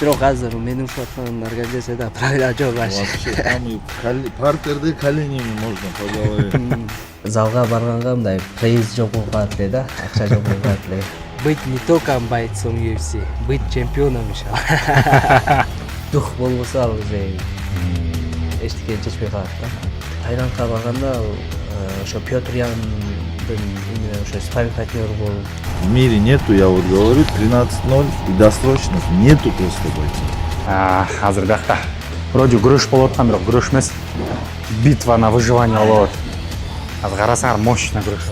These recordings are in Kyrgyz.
Бирок азыр менин ушу аткан организацияда правила жок аш. Вообще там и партерде коленями можно поговорить. Залга барганга мындай прейз жок болуп калат эле да, акча жок болуп калат эле. Быть не только бойцом UFC, быть чемпионом еще. Дух болбосо ал уже эчтеке чечпей калат да. Тайландка барганда ошо Петр Яндын ошо спарринг партнёру болуп. В мире нету, я вот говорю, 13-0 и досрочных нету просто бойцов. Азыр бияқта вроде күрөш болуп аткан, бирок күрөш эмес. Битва на выживание болуп атат. Азыр карасаңар мощный күрөш.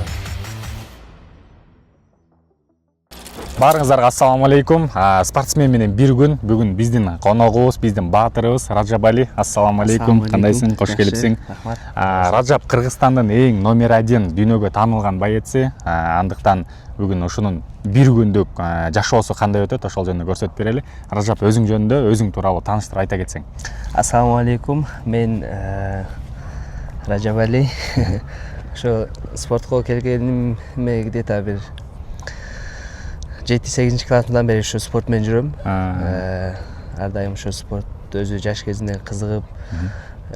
Барыңыздарга ассаламу алейкум. Спортсмен менен бир күн. Бүгүн биздин коногубуз, биздин баатырыбыз Раджаб Али. Ассаламу алейкум. Кандайсың? Кош келипсиң. Раджаб Кыргызстандын эң номер 1 дүйнөгө таанылган боеци. Андыктан бүгүн ушунун бир күндүк жашоосу кандай өтөт, ошол жөнүндө көрсөтүп берели. Раджаб, өзүң жөнүндө өзүң тууралуу тааныштырып айта кетсең. Ассаламу алейкум. Мен Раджаб Али. Ошо спортко келгениме где-то бир 7-8 классымдан бери ушу спорт менен жүрөм. Ар дайым ушу спорт өзү жаш кезинде кызыгып,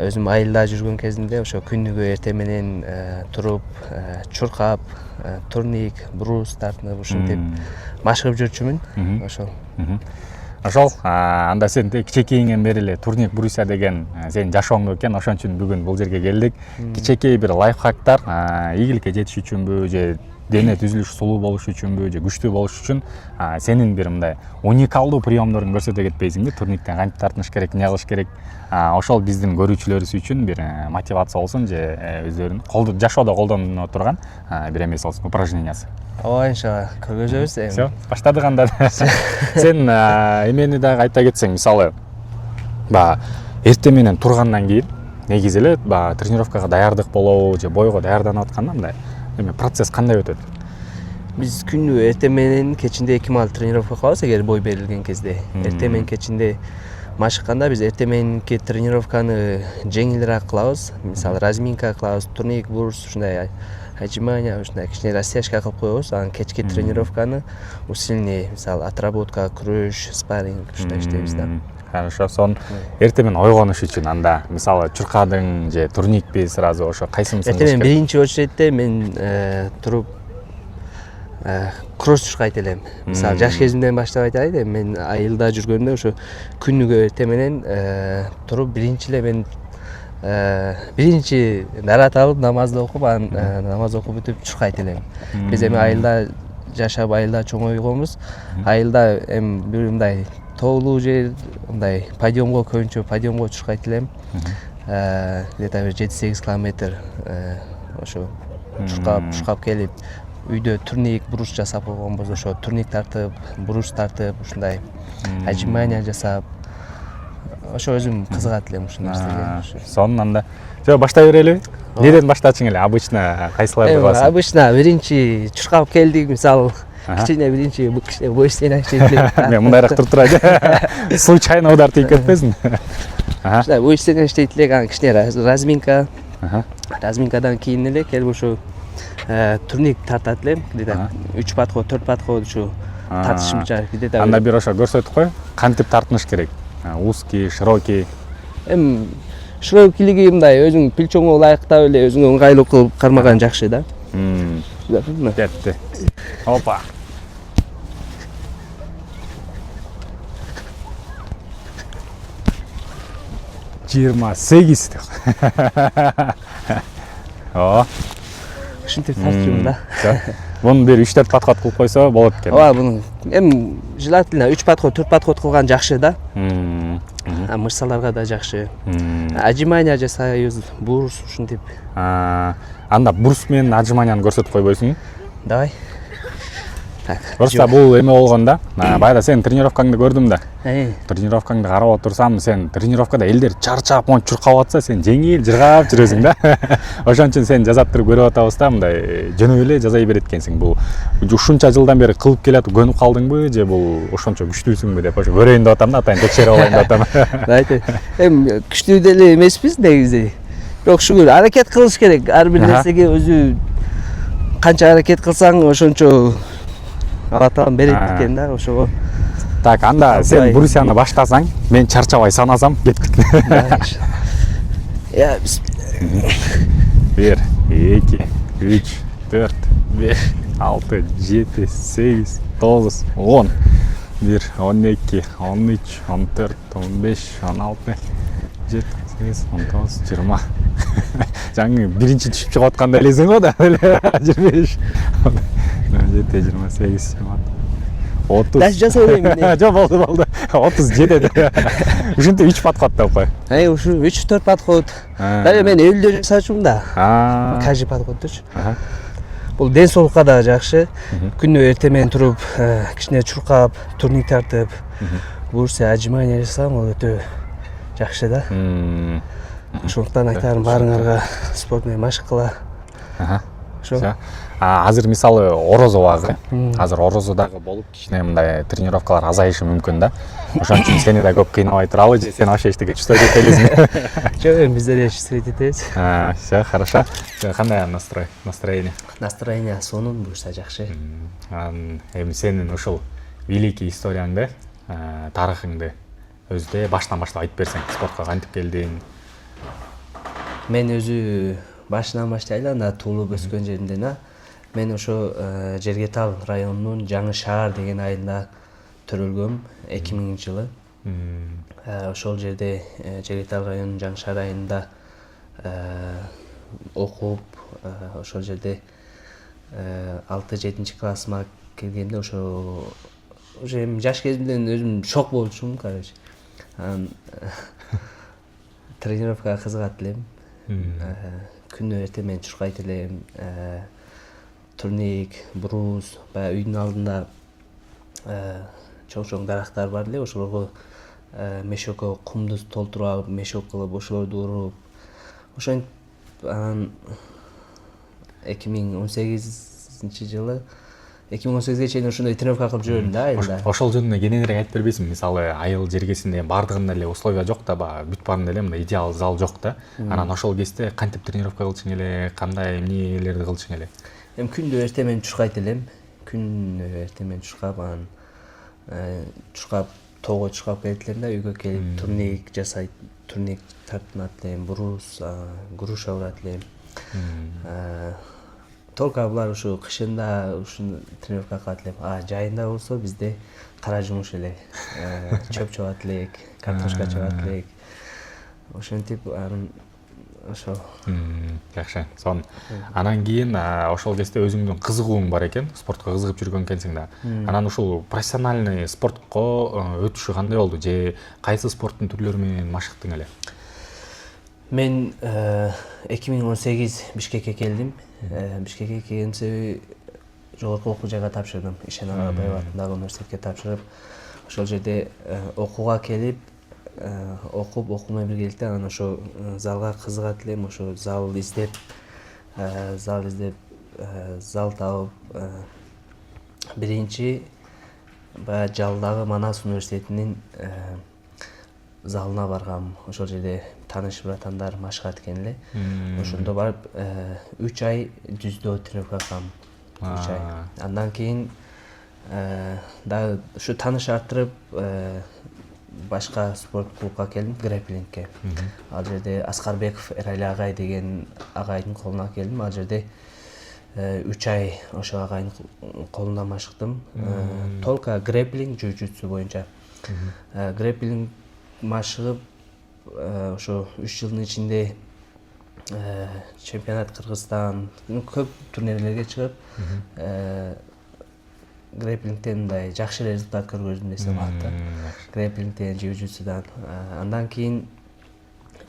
өзүм айылда жүргөн кезимде ошо күнүгө эртең менен туруп, чуркап, турник, брус тартынып ушинтип машыгып жүрчүмүн. Ошол. Ошол, анда сен кичекейиңен бери эле турник бруся деген сенин жашооңдо экен, ошон үчүн бүгүн бул жерге келдик. Кичекей бир лайфхактар, ийгиликке жетиш үчүнбү же дене түзүлүш сулуу болуш үчүнбү же күчтүү болуш үчүн сенин бир мындай уникалдуу приемдорун көрсөтө кетпейсиңби? Турниктен кантип тартыныш керек, эмне кылыш керек? Ошол биздин көрүүчүлөрүбүз үчүн бир мотивация болсун же өздөрүнүн жашоодо колдоно турган бир эмеси болсун, упражнениясы. Ооба, иншалла, көргөзөбүз. Всё, баштадык анда. Сен эмени дагы айта кетсең, мисалы, эртең менен тургандан кийин негизи эле тренировкага даярдык болобу же бойго даярданып атканда мындай процесс кандай өтөт? Биз күнү эртең менен кечинде 2 маал тренировка кылабыз, эгер бой берилген кезде. Эртең менен кечинде машыкканда биз эртең мененки тренировканы жеңилирээк кылабыз. Мисалы, разминка кылабыз, турник, бурс, ушундай отжимания, ушундай кичине растяжка кылып коебуз. Анан кечки тренировканы усиленный, мисалы, отработка, күрөш, спарринг ушундай иштейбиз да. Хорошо, сон эртең менен ойгонуш үчүн анда мисалы чуркадың же турникпи сразу ошо кайсынысын? Эртең менен биринчи очередте мен туруп кросс чуркайт элем. Мисалы, жаш кезимден баштап айтайын эле, мен айылда жүргөндө ошо күнүгө эртең менен туруп биринчи эле мен биринчи нарат алып намазды окуп, анан намаз окуп бүтүп чуркайт элем. Биз эми айылда жашап, айылда чоңойгонбуз. Айылда эми бир мындай тоолуу жер, мындай подъемго көбүнчө подъемго чуркайт элем. Где-то 7-8 километр ошо чуркап келип, үйдө турник, брус жасап койгонбуз. Ошо турник тартып, брус тартып, ушундай отжимания жасап, ошо өзүм кызыгат элем ушул нерсеге. Сонун анда. Жо баштай берелиби? Неден баштачың эле? Обычно кайсыларды кыласың? Обычно биринчи чуркап келдик, мисалы, кичине биринчи кичине бой стена иштейт элем. Мен мындайраак туруп турайын. Случайно удар тийип кетпесин. Ушундай бой стена иштейт элек, анан кичине разминка. Разминкадан кийин эле келип ошо турник тартат элем. Где-то 3 подход, 4 подход ушу тартышымча где-то. Анда бир ошо көрсөтүп кой. Кантип тартыныш керек? Узкий, широкий. Эми широкийлиги мындай өзүң плечоңо ылайыктап эле өзүңө ыңгайлуу кылып кармаган жакшы да. Кетти. Опа. Жыйырма 8. О. Ушинтип тартып да. Муну бир 3-4 подход кылып койсо болот экен. Ооба, муну эми желательно 3 подход, 4 подход кылган жакшы да. Мышцаларга да жакшы. Отжимания жасайбыз, бурс ушинтип. Анда бурс менен отжиманияны көрсөтүп койбойсуңбу? Давай. Так. Просто бул эме болгон да. Байда сен тренировкаңды көрдүм да. Тренировкаңды карап отурсам, сен тренировкада элдер чарчап, чуркап атса, сен жеңил жыргап жүрөсүң да. Ошон үчүн сен жазап туруп көрүп атабыз да, мындай жөнөй эле жазай берет экенсиң. Бул ушунча жылдан бери кылып келатып көнүп калдыңбы же бул ошончо күчтүүсүңбү деп ошо көрөйүн деп атам да, атайын текшерип алайын деп атам. Дайте. Эми күчтүү деле эмеспиз негизи. Бирок шугур аракет кылыш керек. Ар бир нерсеге өзү канча аракет кылсаң ошончо Алла таалам берет экен да, ошого Так, анда сен Боруссияны баштасаң, мен чарчабай санасам, кеттик. Я 1, 2, 3, 4, 5, 6, 7, 8, 9, 10. 1, 12, 13, 14, 15, 16, 17, 18, 19, 20. Жаңы биринчи түшүп чыгып атканда элесиң го да. 25, 27, 28, 30. Даш жасай берейин. Жок, болду. 30 жетет. Ушинтип 3 подход деп кой. Ушу 3-4 подход. Дагы мен өлдө жасачумун да. Кажи подходдучу. Бул ден соолукка да жакшы. Күнү эртең менен туруп, кичине чуркап, турник тартып, бурса отжимание жасасам, ол өтө жакшы да. Ошондуктан айтарым баарыңарга спорт менен машык кыла. Ошо. Азыр мисалы орозо убагы. Азыр орозодагы болуп кичине мындай тренировкалар азайышы мүмкүн да. Ошон үчүн сени да көп кыйнабай турабы, же сен вообще эчтеке чувствовать эте элесиң? Жок, биздер чувствовать этебиз. Всё хорошо. Кандай настроение? Настроение сонун, буюрса жакшы. Эми сенин ушул великий историяңды, тарыхыңды өзү баштан баштап айтып берсең, спортко кантип келдиң? Мен өзү башынан баштайлы, анда туулуп өскөн жеримден. Мен ошо Жергетал районунун Жаңы Шаар деген айылында төрөлгөм 2000-жылы. Ошол жерде Жергетал районунун Жаңы Шаар айылында окуп, ошол жерде 6-7 классыма келгенде ошо эми жаш кезимден өзүм шок болчумун, короче. Тренировкага кызыгат элем. Күнү эртең менен чуркайт элем. Турник, брус, баягы үйдүн алдында чоң дарактар бар эле, ошолорго мешокко кумду толтуруп алып, мешок кылып, ошолорду уруп. Ошентип 2018-жылы 2018-ге чейин ошондой тренировка кылып жүрдүм да айылда. Ошол жөнүндө кененирээк айтып бербейсиңби? Мисалы, айыл жергесинде бардыгында эле условия жок да, бүт баарында эле мындай идеал зал жок да. Анан ошол кезде кантип тренировка кылчуң эле, кандай эмнелерди кылчуң эле? Эми күндү эртең менен чуркайт элем. Күнү эртең менен чуркап, анан тоого чуркап келет элем да, үйгө келип турник жасайт, турник тартынат элем, брус, груша урат элем. Только булар ушу кышында ушуну тренировка кылат элем. Жайында болсо бизде кара жумуш эле. Чөп чабат элек, картошка чабат элек. Ошентип ошо. Жакшы. Анан кийин ошол кезде өзүңдүн кызыгууң бар экен, спортко кызыгып жүргөн экенсиң да. Анан ушул профессиональный спортко өтүшү кандай болду? Же кайсы спорттун түрлөрү менен машыктың эле? Мен 2018 Бишкекке келдим. Бишкекке келген себеби жогорку окуу жайга тапшырдым. Ишеналы Атабаев атындагы университетке тапшырып, ошол жерде окууга келип, окуп биргеликте анан ошо залга кызыгат элем, ошо зал издеп, зал табып, биринчи баягы Жалдагы Манас университетинин залына баргам. Ошол жерде тааныш братандар машыгат экен эле. Ошондо барып 3 ай жүздө тренировка кылам. 3 ай. Андан кийин дагы ушу тааныш арттырып башка спорт клубка келдим, грэпплингке. Ал жерде Аскарбеков Эрали агай деген агайдын колуна келдим. Ал жерде 3 ай ошол агайдын колунда машыктым. Только грэпплинг, жужутсу боюнча. Грэпплинг машыгып, ошо 3 жылдын ичинде чемпионат Кыргызстан, көп турнирлерге чыгып, грэпплингден мындай жакшы результат көргөздүм десем болот да. Грэпплингден, жужутсудан. Андан кийин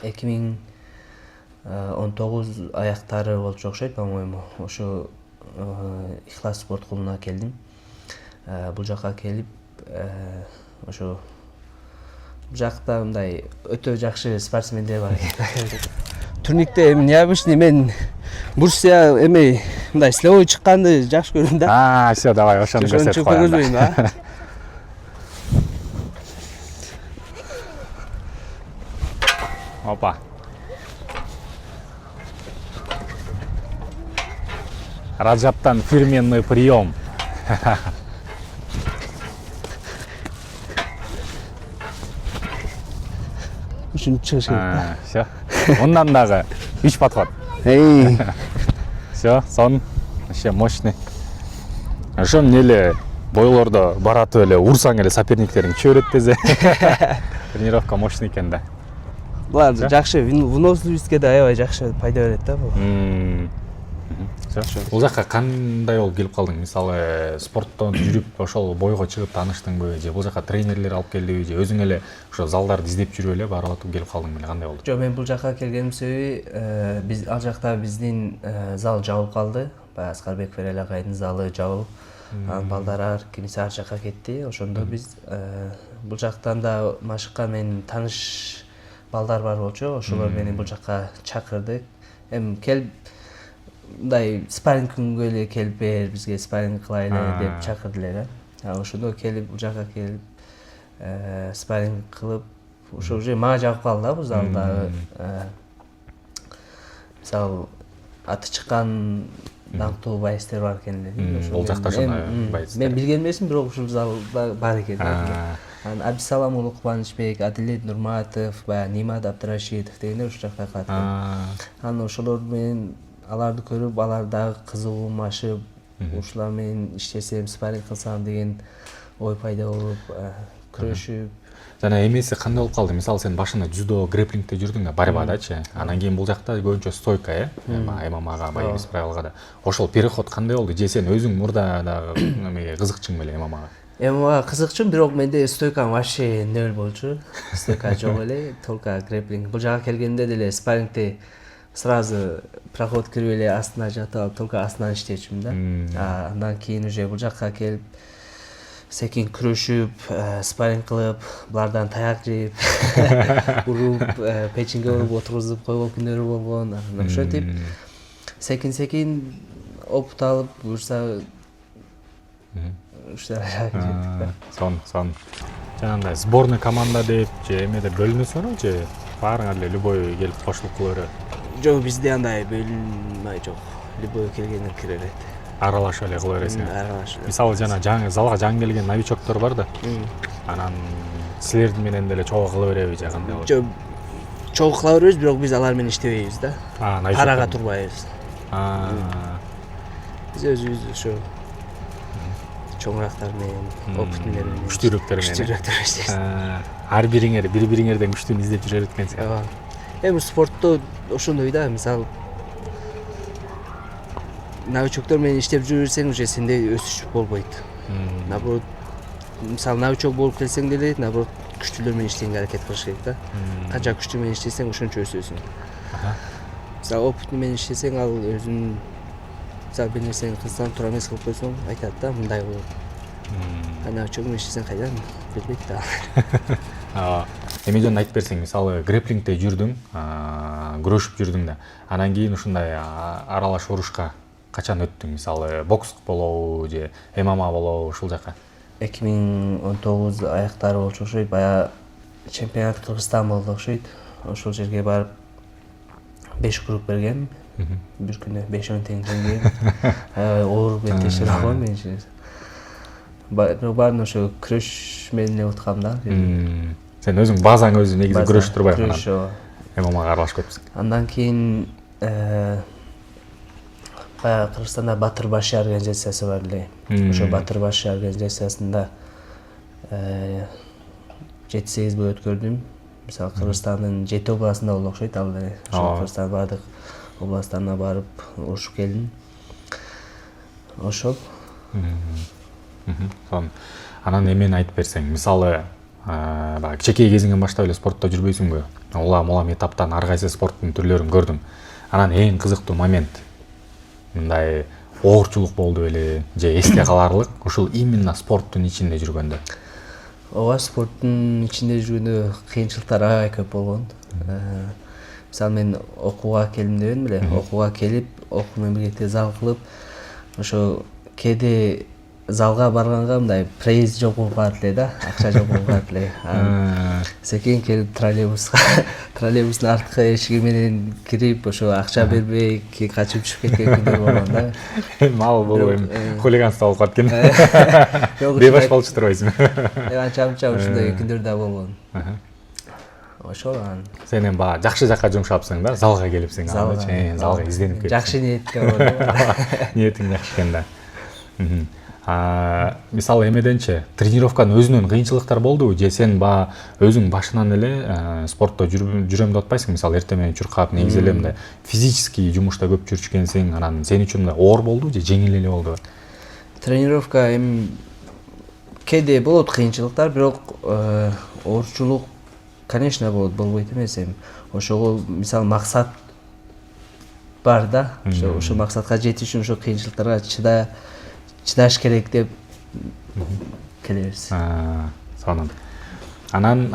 2019 аяктары болчу окшойт, по-моему. Ошо Ихлас спорт клубуна келдим. Бул жакка келип, ошо бул жакта мындай өтө жакшы спортсмендер бар экен. Турникте эми необычный, мен Бурсия эми мындай силовой чыкканды жакшы көрөм да. Всё, давай, ошону көрсөтүп коелу. Опа. Раджаптан фирменный прием. ушинтип чыгыш керек. Все. Ондан дагы 3 подход. Эй, Все, сон вообще мощный. Ошо эмне эле бойлордо баратып эле урсаң эле соперниктериң күчө берет дезе. Тренировка мощный экен да. булар жакшы, выносливостьке да аябай жакшы пайда берет да бул. Все. Бул жака кандай болуп келип калдың? Мисалы, спорттон жүрүп, ошол бойго чыгып тааныштыңбы, же бул жака тренерлер алып келдиби, же өзүң эле ошо залдарды издеп жүрүп эле барып атып келип калдың беле, кандай болду? Жок, мен бул жака келгеним себеби биз ал жакта биздин зал жабылып калды. Баягы Аскарбек Ферел агайдын залы жабылып, анын балдары кимиси ар жака кетти. Ошондо биз бул жактан да машыккан менин тааныш балдар бар болчу. Ошолор мени бул жака чакырды. Эми келип мындай спаррингге эле келип бер, бизге спарринг кылайлы деп чакырды эле. Ошондо келип бул жака келип спарринг кылып, ошо уже мага жагып калды да бул залда. Мисалы, аты чыккан даңктуу байстер бар экен эле. Ол жакта ошондой байстер. Мен билген эмесмин, бирок ушул залда бар экен. Абдисалам Улук Кубанычбек, Адилет Нурматов, баягы Нимат Абдрашидов дегендер ушул жакта калат экен. Анан ошолор менен аларды көрүп, алар дагы кызыгуум ашып, ушулар менен иштесем, спарринг кылсам деген ой пайда болуп, күрөшүп. Жана эмеси кандай болуп калды? Мисалы, сен башында дзюдо, грэплингде жүрдүң да, борьбадачы. Анан кийин бул жакта көбүнчө стойка, ММАга, боевой правилга да. Ошол переход кандай болду? Же сен өзүң мурда дагы эмеге кызыкчың беле ММАга? ММАга кызыкчумун, бирок менде стойкам вообще нөл болчу. Стойка жок эле, только грэплинг. Бул жака келгенде деле спаррингде сразу проход кирип эле астына жатып алып, только астынан иштечүмүн да. Андан кийин уже бул жакка келип секин күрөшүп, спарринг кылып, булардан таяк жеп, уруп, печенге уруп отургузуп койгон күндөр болгон. Ошентип секин опыт алып, буюрса ушул жака жеттик да. Сон. Жанагындай сборный команда деп, же эмеде бөлүнөсүңөр, же баарыңар эле любой келип кошулуп кыла береби? Жок, бизде андай бөлүнмөй жок. Любой келгендер кире берет. Аралашып эле кыла бересиң. Аралашып. Мисалы, жана жаңы залга жаңы келген новичоктор бар да. Анан силер менен деле чогуу кыла береби, же кандай болот? Жок, чогуу кыла беребиз, бирок биз алар менен иштебейбиз да. Парага турбайбыз. Биз өзүбүз ошо чоңурактар менен, опытнелер менен, күчтүүрөөктөр менен иштейбиз. Ар бириңерден күчтүүнү издеп жүрөт экенсиң. Эми спортто ошондой да, мисалы новичоктор менен иштеп жүрсең, уже сенде өсүш болбойт. Наоборот, мисалы новичок болуп келсең деле, наоборот, күчтүүлөр менен иштегенге аракет кылыш керек да. Канча күчтүү менен иштесең, ошончо өсөсүң. Мисалы, опытный менен иштесең, ал өзүн мисалы бир нерсени кылсаң, туура эмес кылып койсоң, айтат да, мындай болот. Новичок менен иштесең кайдан билбейт да. Эми жөн айтып берсең, мисалы, грэплингде жүрдүң, күрөшүп жүрдүң да. Анан кийин ушундай аралаш урушка качан өттүң? Мисалы, бокс болобу же ММА болобу ушул жака? 2019 аяктары болчу окшойт, баягы чемпионат Кыргызстан болду окшойт. Ошол жерге барып 5 круг бергем. Бир күнү 5-10 тең жеңгем. Ооруп бетешип алгам мен иши. Баарын ошо күрөш менен эле уткам да. Сен өзүң базаң өзү негизи күрөшүп турбайбы? Күрөш. ММАга аралашып кетипсиң. Андан кийин баягы Кыргызстанда Батыр Башы организациясы бар эле. Ошо Батыр Башы организациясында 7-8 бой өткөрдүм. Мисалы, Кыргызстандын 7 областында болду окшойт ал эле. Ошо Кыргызстандын бардык областтарына барып урушуп келдим. Ошол. Анан эмени айтып берсең, мисалы, баягы кичинекей кезиңден баштап эле спортто жүрбөйсүңбү? Улам этаптан ар кайсы спорттун түрлөрүн көрдүң. Анан эң кызыктуу момент мындай оорчулук болду беле же эсте каларлык ушул именно спорттун ичинде жүргөндө? Ооба, спорттун ичинде жүргөндө кыйынчылыктар аябай көп болгон. Мисалы, мен окууга келдим дебедим беле. Окууга келип, окуу менен бирге зал кылып, ошо кээде залга барганга мындай проезд жок болуп калат эле да, акча жок болуп калат эле. Секен келип троллейбустун арткы эшиги менен кирип, ошо акча бербей качып түшүп кеткен күндөр болгон да. Мал болуп хулиганство болуп калат экен. Бебаш болуп турбайсыңбы? Анча ушундай күндөр да болгон. ошол анан Сен эми баягы жакшы жакка жумшапсың да, залга келипсиң, залга изденип кетип. жакшы ниетке болду. Ниетиң жакшы экен да. Мисалы эмеденчи тренировканын өзүнөн кыйынчылыктар болдубу же сен баягы өзүң башынан эле спортто жүрөм деп атпайсың, мисалы эртең менен чуркап, негизи эле мындай физический жумушта көп жүрчүкенсиң, анан сен үчүн мындай оор болдубу же жеңил эле болдубу? Тренировка эми кээде болот кыйынчылыктар, бирок оорчулук конечно болбойт эмес. Эми ошого мисалы максат бар да, ошо максатка жетиш үчүн ошо кыйынчылыктарга чыдаш керек деп келебиз. Сонун. Анан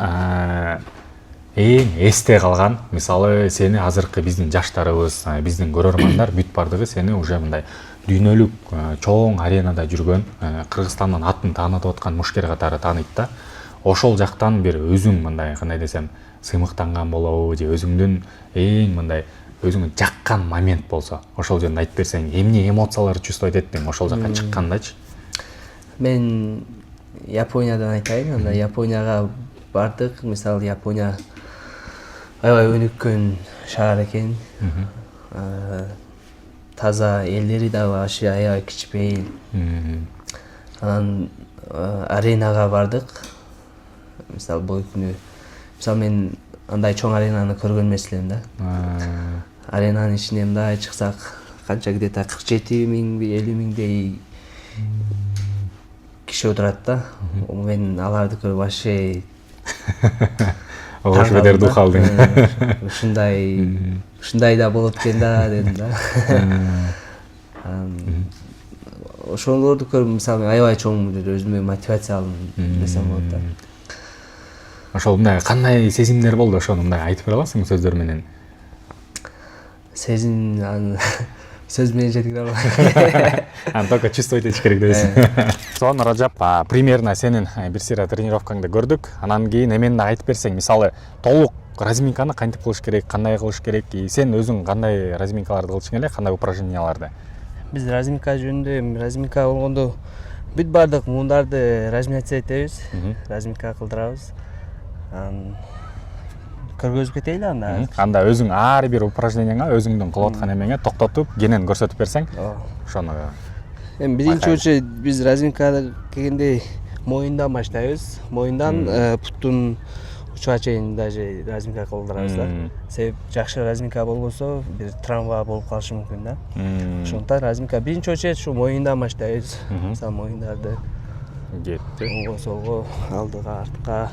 эң эсте калган, мисалы сени азыркы биздин жаштарыбыз, биздин көрөрмандар бүт бардыгы сени уже мындай дүйнөлүк чоң аренада жүргөн, Кыргызстандын атын таанытып аткан мушкер катары тааныйт да. Ошол жактан бир өзүң мындай кандай десем, сыймыктанган болобу же өзүңдүн эң мындай өзүңө жаккан момент болсо, ошол жөнүндө айтып берсең, эмне эмоциялар чувствовать эттиң ошол жакка чыккандачы? Мен Япониядан айтайын, анда Японияга бардык. Мисалы Япония аябай өнүккөн шаар экен. Таза, элдери дагы аябай кичпейил. Анан аренага бардык. Мисалы бой күнү. Мисалы мен андай чоң аренаны көргөн эмес элем да. Аренанын ичине мындай чыксак, канча где-то 47 миң, 50 миңдей киши отурат да. Мен аларды көрүп вообще Ош бедер дух алдың. Ушундай да болот экен да дедим да. Ошолорду көрүп мисалы аябай чоң өзүмө мотивация алдым десем болот да. Ошол мындай кандай сезимдер болду, ошону мындай айтып бере аласыңбы сөздөр менен? Сезим сөз менен жеткире албайм. Только чувствовать этиш керек дейсиң. Сонун Ражап, примерно сенин бир сыйра тренировкаңды көрдүк. Анан кийин эмени да айтып берсең, мисалы толук разминканы кантип кылыш керек, кандай кылыш керек, сен өзүң кандай разминкаларды кылчуң эле, кандай упражненияларды? Биз разминка жөнүндө, разминка болгондо бүт бардык муундарды разминация этебиз, разминка кылдырабыз. Көргөзүп кетейли анда. Анда өзүң ар бир упражненияңа өзүңдүн кылып аткан эмеңе токтотуп, кенен көрсөтүп берсең, ошону. Эми биринчи очередь биз разминкада келгенде моюндан баштайбыз. Моюндан буттун учуга чейин даже разминка кылдырабыз да. Себеп жакшы разминка болбосо бир травма болуп калышы мүмкүн да. Ошондуктан разминка биринчи очередь ушу моюндан баштайбыз. Мисалы моюндарды кетти, оңго солго, алдыга, артка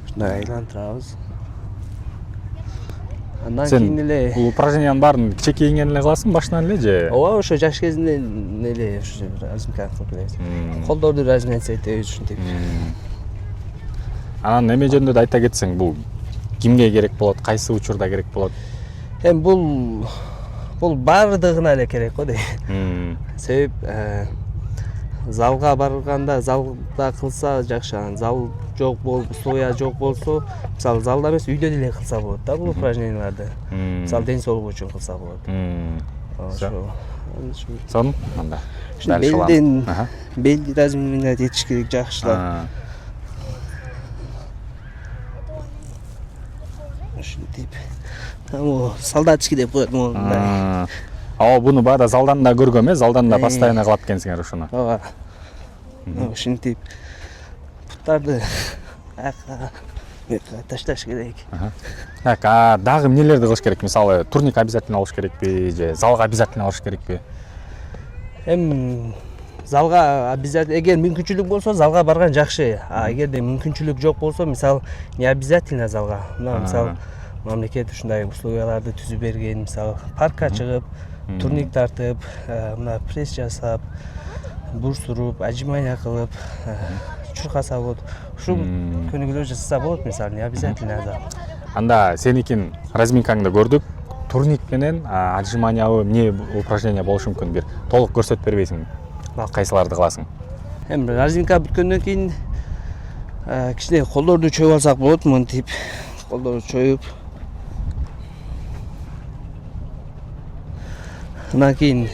ушундай айлантырабыз. Андан кийин эле бул упражнениянын баарын кичекейиңен эле кыласың, башынан эле же? Ооба, ошо жаш кезинен эле ошо разминка кылып келебиз. Колдорду разминация этебиз ушинтип. Анан эме жөнүндө да айта кетсең, бул кимге керек болот, кайсы учурда керек болот? Эми бул баардыгына эле керек го дейм. Себеп залга барганда, залда кылса жакшы, анан зал жок болуп, условия жок болсо, мисалы залда эмес, үйдө деле кылса болот да бул упражненияларды. Мисалы ден соолук үчүн кылса болот. Сонун, анда. Бел разминка этиш керек жакшылап. Ушинтип. Солдатский деп коет мондай. Буну баада залдан да көргөм, залдан да постоянно кылат экенсиңер ушуну. Ооба. Ушинтип. Буттарды аяка ташташ керек. Так, дагы эмнелерди кылыш керек? Мисалы, турник обязательно алыш керекпи же залга обязательно алыш керекпи? Эми залга обязательно, эгер мүмкүнчүлүк болсо залга барган жакшы. Эгерде мүмкүнчүлүк жок болсо, мисалы, не обязательно залга. Мисалы, мамлекет ушундай условияларды түзүп берген, мисалы, паркка чыгып, турник тартып, мына пресс жасап, бурс уруп, отжимания кылып, чуркаса болот. Ушу көнүгүүлөр жасаса болот, мисалы, не обязательно зал. Анда сеникин разминкаңды көрдүк. Турник менен отжиманиябы эмне упражнение болушу мүмкүн, бир толук көрсөтүп бербейсиң? Кайсыларды кыласың? Эми разминка бүткөндөн кийин кичине колдорду чөйүп алсак болот, монтип. Колдорду чөйүп. Андан кийин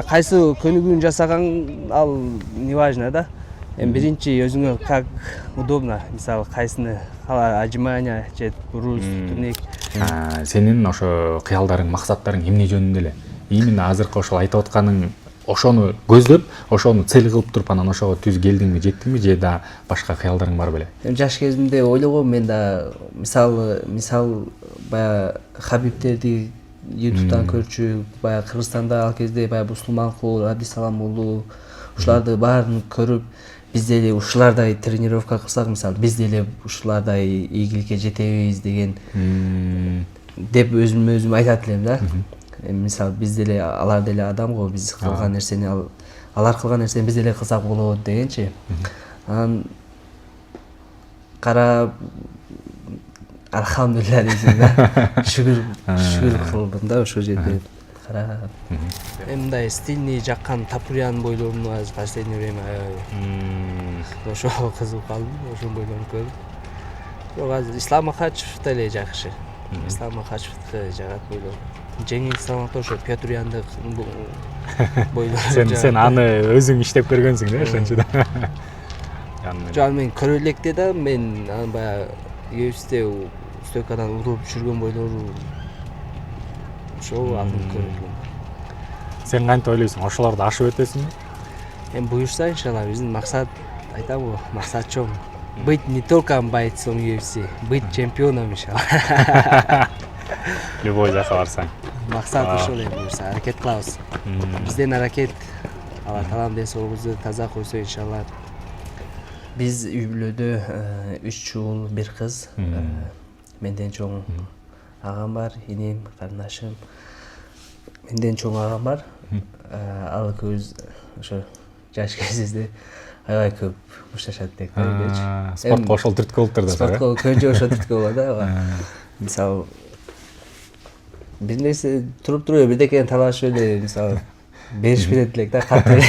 кайсы көнүгүүнү жасаган ал не важно да. Эми биринчи өзүңө как удобно, мисалы кайсыны отжимания же бруз, турник. Сенин ошо кыялдарың, максаттарың эмне жөнүндө эле? Именно азыркы ошол айтып атканың ошону көздөп, ошону цель кылып туруп анан ошого түз келдиңби, жеттиңби же да башка кыялдарың бар беле? Жаш кезимде ойлогом мен да мисал баягы Хабибтерди YouTube'дан көрчү, баягы Кыргызстанда ал кезде баягы Бусулманкул, Абдисалам уулу ушуларды баарын көрүп, биз деле ушулардай тренировка кылсак, мисалы биз деле ушулардай ийгиликке жетебиз деген деп өзүм айтат элем да. Мисалы биз деле алар деле адам го, биз кылган нерсени алар кылган нерсени биз деле кылсак болот дегенчи. Анан карап алхамдулилла дейсиң да. Шүгүр кылдым да ошол жерде карап. Эми мындай стильный жаккан Тапурян бойлоруну азыр в последнее время ошого кызыгып калдым, ошол бойлорун көрүп. Бирок азыр Ислам Макачев деле жакшы. Ислам Макачевди жагат бойлор. Жеңил салмакта ошо Петряндык бойлор. Сен аны өзүң иштеп көргөнсүң да, ошончо да. Жок, мен көрө электе да, мен аны баягы UFC стойкадан уруп жүргөн бойлору ошол атын көрдүм. Сен кантип ойлойсуң, ошолорду ашып өтөсүңбү? Эми буюрса, иншалла, биздин максат, айтам го, максат чоң. Быть не только бойцом UFC, быть чемпионом, иншалла. Любой жака барсаң. Максат ошол эми буюрса, аракет кылабыз. Бизден аракет. Алла таалам ден соолугубузду таза койсо, иншалла. Биз үй бүлөдө 3 уул, 1 кыз. Менден чоң агам бар, инем, карындашым. Менден чоң агам бар. Ал экөөбүз ошо жаш кезибизде аябай көп ушташат элек да үйдөчү. Спортко ошол түрткү болуп турду да. Спортко көбүнчө ошол түрткү болот да. Мисалы бир нерсе туруп бирдекени талашып эле, мисалы беришип берет элек да, катты эле.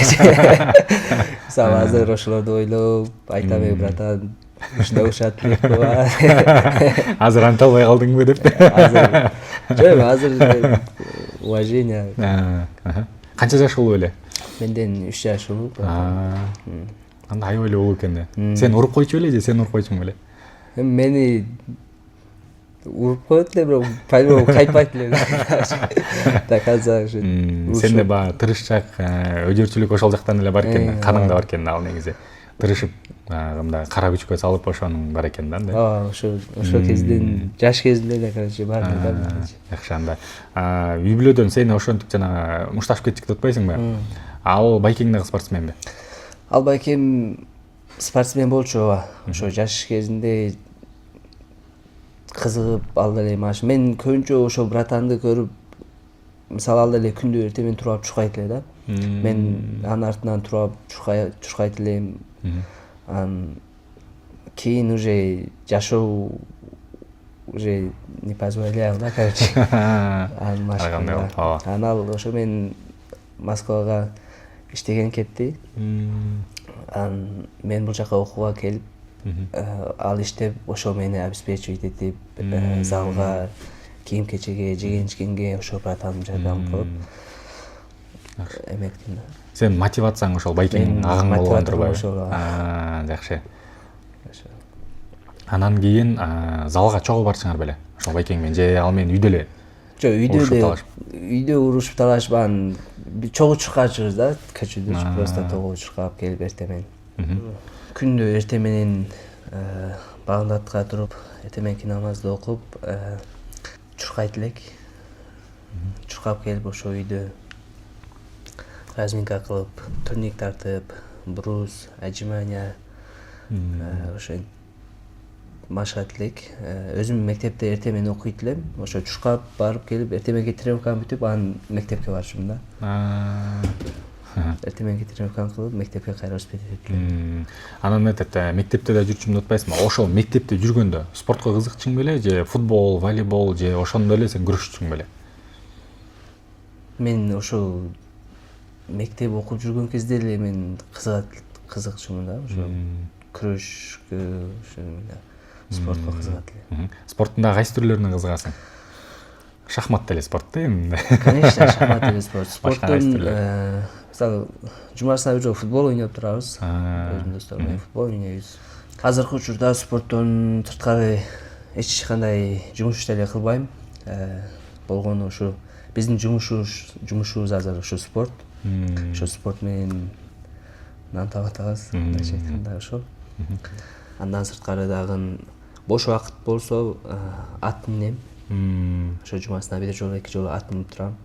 Мисалы азыр ошолорду ойлоп, айтам эми братан, ушундай ушат элек го. Азыр анта албай калдыңбы деп. Азыр жок, азыр уважение. Канча жаш улуу эле? Менден 3 жаш улуу. Анда аябай эле улуу экен да. Сен уруп койчу беле же сен уруп койчуң беле? Мени уруп коет эле, бирок по-любому кайтпайт эле. Так азыр Сенде баягы тырышчак, өжөрчүлүк ошол жактан эле бар экен, каныңда бар экен ал негизи. Тырышып, мындай кара күчкө салып ошонун бар экен да. Ооба, ошол кезден, жаш кезимде эле короче бар да. Жакшы анда. Үй бүлөдөн сени ошентип жана мушташып кетчүк деп атпайсыңбы? Ал байкең дагы спортсменби? Ал байкем спортсмен болчу, ооба. Ошо жаш кезинде кызыгып ал деле маш. Мен көбүнчө ошо братанды көрүп, мисалы ал деле күндү эртең туруп чуркайт эле да. Мен анын артынан туруп чуркайт элем. Кийин уже жашоо уже не позволял да, короче. Анан ошо мен Москвага иштеген кетти. Мен бул жака окууга келип, ал иштеп ошо мени обеспечивать этип, залга, кийим-кечеге, жеген-ичкенге ошо братаным жардам кылып эметтим. Сен мотивацияң ошол байкең агаң болгон турбайбы? Жакшы. Анан кийин залга чогуу барчыңар беле? Ошол байкең менен же ал менен үйдө эле? Жок, үйдө урушуп талашып, анан чогуу чуркачыбыз да, көчөдө просто тогуу чуркап келип эртең менен. Күндү эртең менен багындатка туруп, эртең мененки намазды окуп, чуркайт элек. Чуркап келип ошо үйдө разминка кылып, турник тартып, бруз, отжимания, ошо машыгат элек. Өзүм мектепте эртең менен окуйт элем. Ошо чуркап барып келип, эртең мененки тренировканы бүтүп, анан мектепке барчумун да. Эртең мененки тренировканы кылып, мектепке кайра успеть этет элем. Анан мектепте да жүрчүмүн деп атпайсыңбы? Ошол мектепте жүргөндө спортко кызыкчың беле же футбол, волейбол же ошондо эле сен күрөшчүң беле? Мен ошол мектеп окуп жүргөн кезде эле мен кызыкчумун да, ошо күрөшкө, ошо спортко кызыгат элем. Спорттун дагы кайсы түрлөрүнө кызыгасың? Шахмат деле спорт да эми. Конечно, шахмат деле спорт. Башка кайсы Спорттун түрлүү? мисалы жумасына бир футбол ойноп турабыз. Өзүм достор менен футбол ойнойбуз. Азыркы учурда спорттон сырткары эч кандай жумуш деле кылбайм. Болгону ушу биздин жумушубуз азыр ушу спорт. Ушу спорт менен нан таап атабыз. Мындайча айтканда ошол. Андан сырткары дагы бош убакыт болсо ат минем. Ошо жумасына бир жолу 2 жолу ат минип турам.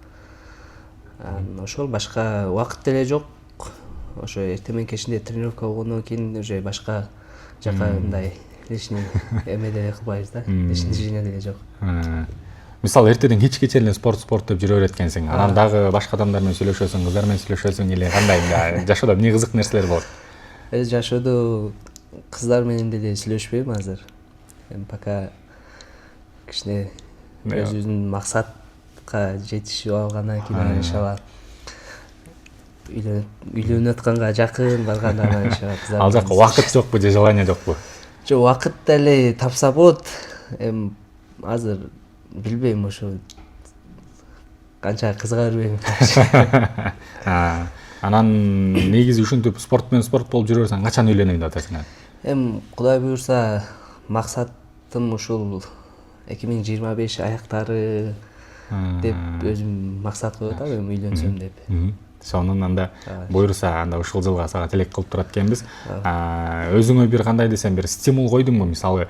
Ошол башка убакыт деле жок. Ошо эртең менен кечинде тренировка болгондон кийин уже башка жака мындай лишний эме деле кылбайбыз да. Лишний движение деле жок. Мисалы эртеден кечке чейин эле спорт деп жүрө берет экенсиң. Анан дагы башка адамдар менен сүйлөшөсүң, кыздар менен сүйлөшөсүң эле кандай жашоодо эмне кызык нерселер болот? Жашоодо кыздар менен деле сүйлөшпөйм азыр. Эми пока кичине өзүбүздүн максатка жетишип алгандан кийин иншалла үйлөнүп атканга жакын барганда иншалла кыздар. Ал жакка убакыт жокпу же желание жокпу? Жок, убакыт деле тапса болот. Эми азыр билбейм ошо канча кызыга бербейм. Анан негизи ушинтип спорт болуп жүрө берсең качан үйлөнөйм деп атасың? Эми Кудай буйрса максатым ушул 2025 аяктары деп өзүм максат коюп атам, эми үйлөнсөм деп. Сонун анда буйрса анда ушул жылга сага тилек кылып турат экенбиз. Өзүңө бир кандай десем бир стимул койдуңбу? Мисалы,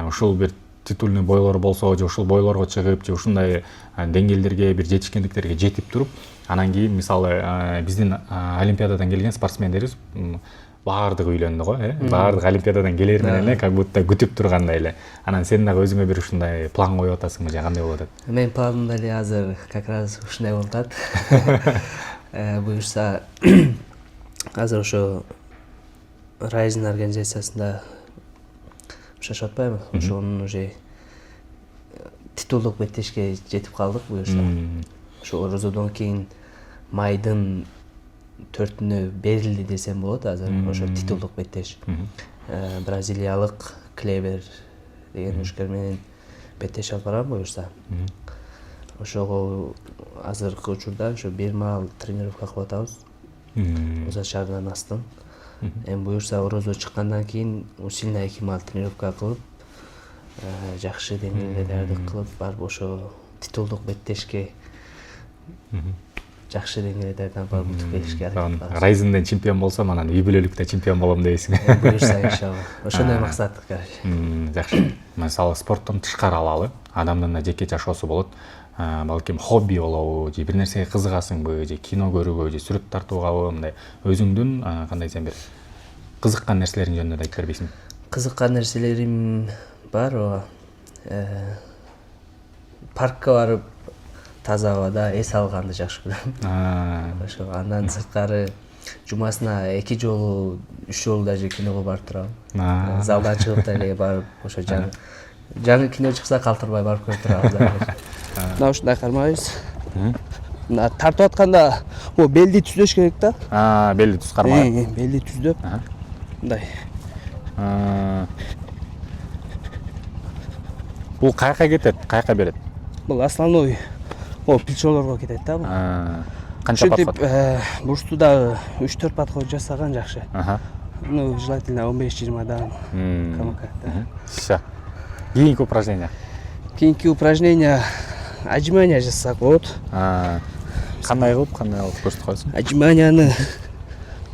ушул бир титульный бойлор болсо, же ушул бойлорго чыгып, же ушундай деңгээлдерге бир жетишкендиктерге жетип туруп, анан кийин мисалы биздин олимпиададан келген спортсмендерибиз баардыгы үйлөндү го, баардык олимпиададан келер менен эле как будто күтүп тургандай эле. Анан сен дагы өзүңө бир ушундай план коюп атасыңбы же кандай болуп атат? Менин планым деле азыр как раз ушундай болуп атат. Буюрса азыр ошо Rising организациясында жашап атпайбы? Ошонун уже титулдук беттешке жетип калдык буюрса. Ошо орозодон кийин майдын 4-үнө берилди десем болот азыр. Ошо титулдук беттеш. Бразилиялык Клевер деген мушкер менен беттеш алып барам буюрса. Ошого азыркы учурда ошо бир маал тренировка кылып атабыз. Оза шаарынан астын. Эми буюрса орозо чыккандан кийин усиленно 2 маал тренировка кылып, жакшы деңгээлдерди кылып барып ошо титулдук беттешке жакшы деңгээлдерден барып утуп келишке аракет кылабыз. Райзинден чемпион болсом, анан үй бүлөлүктө чемпион болом дейсиң. Буюрса иншалла. Ошондой максат, короче. Жакшы. Мисалы спорттон тышкары алалы, адамдын да жеке жашоосу болот. Балким хобби болобу, же бир нерсеге кызыгасыңбы, же кино көрүүгө, же сүрөт тартуугабы, мындай өзүңдүн кандай десем бир кызыккан нерселериң жөнүндө айтып бербейсиңби? Кызыккан нерселерим бар, ооба. Паркка барып таза абада эс алганды жакшы көрөм. Ошо андан сырткары жумасына 2 жолу, 3 жолу даже киного барып турам. Залдан чыгып деле барып ошо жаңы кино чыкса калтырбай барып көрүп турабыз. Мына ушундай кармайбыз. Мына тартып атканда о белди түздөш керек да. Белди түз кармай. Белди түздөп. Мындай. Бул каяка кетет, каяка берет? Бул основной плечолорго кетет да бул. Канча подход? Бурсту дагы 3-4 подход жасаган жакшы. Ну, желательно 15-20дан. Камакатта. Всё. Кийинки упражнение. Кийинки упражнение отжимание жасасак болот. Кандай кылып көрсөтүп коесуң? Отжиманияны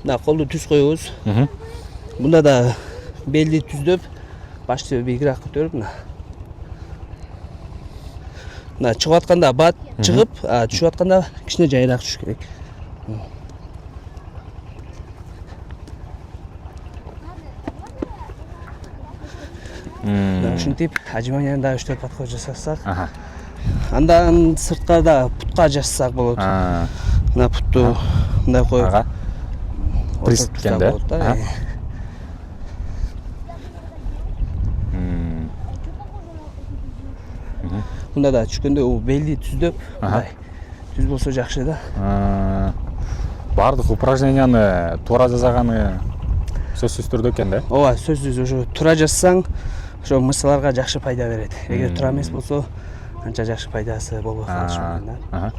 мына колду түз коебуз. Бунда да белди түздөп, башты бийигирээк көтөрүп мына чыгып атканда бат чыгып, түшүп атканда кичине жайыраак түшүш керек. Ушинтип отжиманияны да 3-4 подход жасасак. Андан сырткарда путка жасасак болот. Мына путту мындай коюп. Присткен да? Мында да түшкөндө белди түздөп, мындай түз болсо жакшы да. Бардык упражненияны туура жасаганы сөзсүз түрдө экен да? Ооба, сөзсүз ошо туура жасасаң, ошо мышцаларга жакшы пайда берет. Эгер туура эмес болсо, анча жакшы пайдасы болбой калышы мүмкүн да.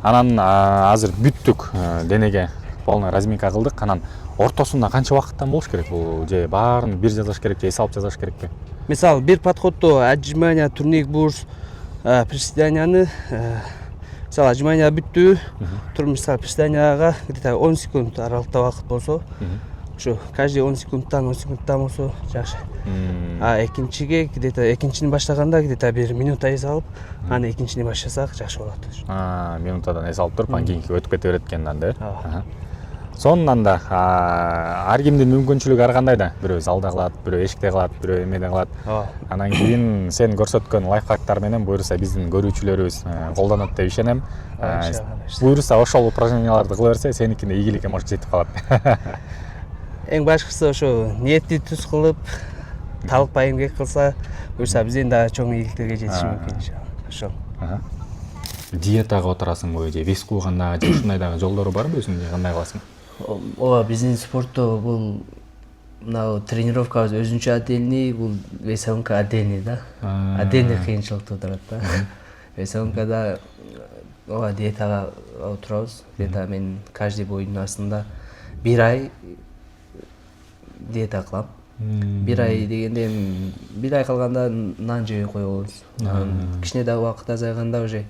Анан азыр бүттүк, денеге полный разминка кылдык. Анан ортосунда канча убакыттан болуш керек? Бул же баарын бир жасаш керек, же эс алып жасаш керекпи? Мисалы бир подходдо отжимание, турник бурс, приседанияны мисалы отжимание бүттү, туруп мисалы приседанияга где-то 10 секунд аралыкта убакыт болсо, ошо каждый 10 секундтан болсо жакшы. А экинчиге где-то экинчини баштаганда где-то 1 минута эс алып, аны экинчини баштасак жакшы болот. Минутадан эс алып туруп, анан кийинки өтүп кете берет экен да. Сонунан да ар кимдин мүмкүнчүлүгү ар кандай да. Бирөө залда кылат, бирөө эшикте кылат, бирөө эмеде кылат. Анан кийин сен көрсөткөн лайфхактар менен буюрса биздин көрүүчүлөрүбүз колдонот деп ишенем. Буюрса ошол упражненияларды кыла берсе, сеникине ийгиликке может жетип калат. Эң башкысы ошо ниетти түз кылып, талыкпай эмгек кылса, буюрса биздин да чоң ийгиликтерге жетиш мүмкүн иншалла. Ошол. Диетага отурасыңбы же вес куугандагы же ушундай дагы жолдору барбы өзүң же кандай кыласың? Ооба, биздин спортто бул мына тренировкабыз өзүнчө отдельный, бул весовка отдельный да. Отдельный кыйынчылык туудурат да. Весовкада ооба диетага отурабыз. Диета мен каждый боюнун астында 1 ай диета кылам. 1 ай дегенде 1 ай калганда нан жебей коебуз. Кичине да убакыт азайганда уже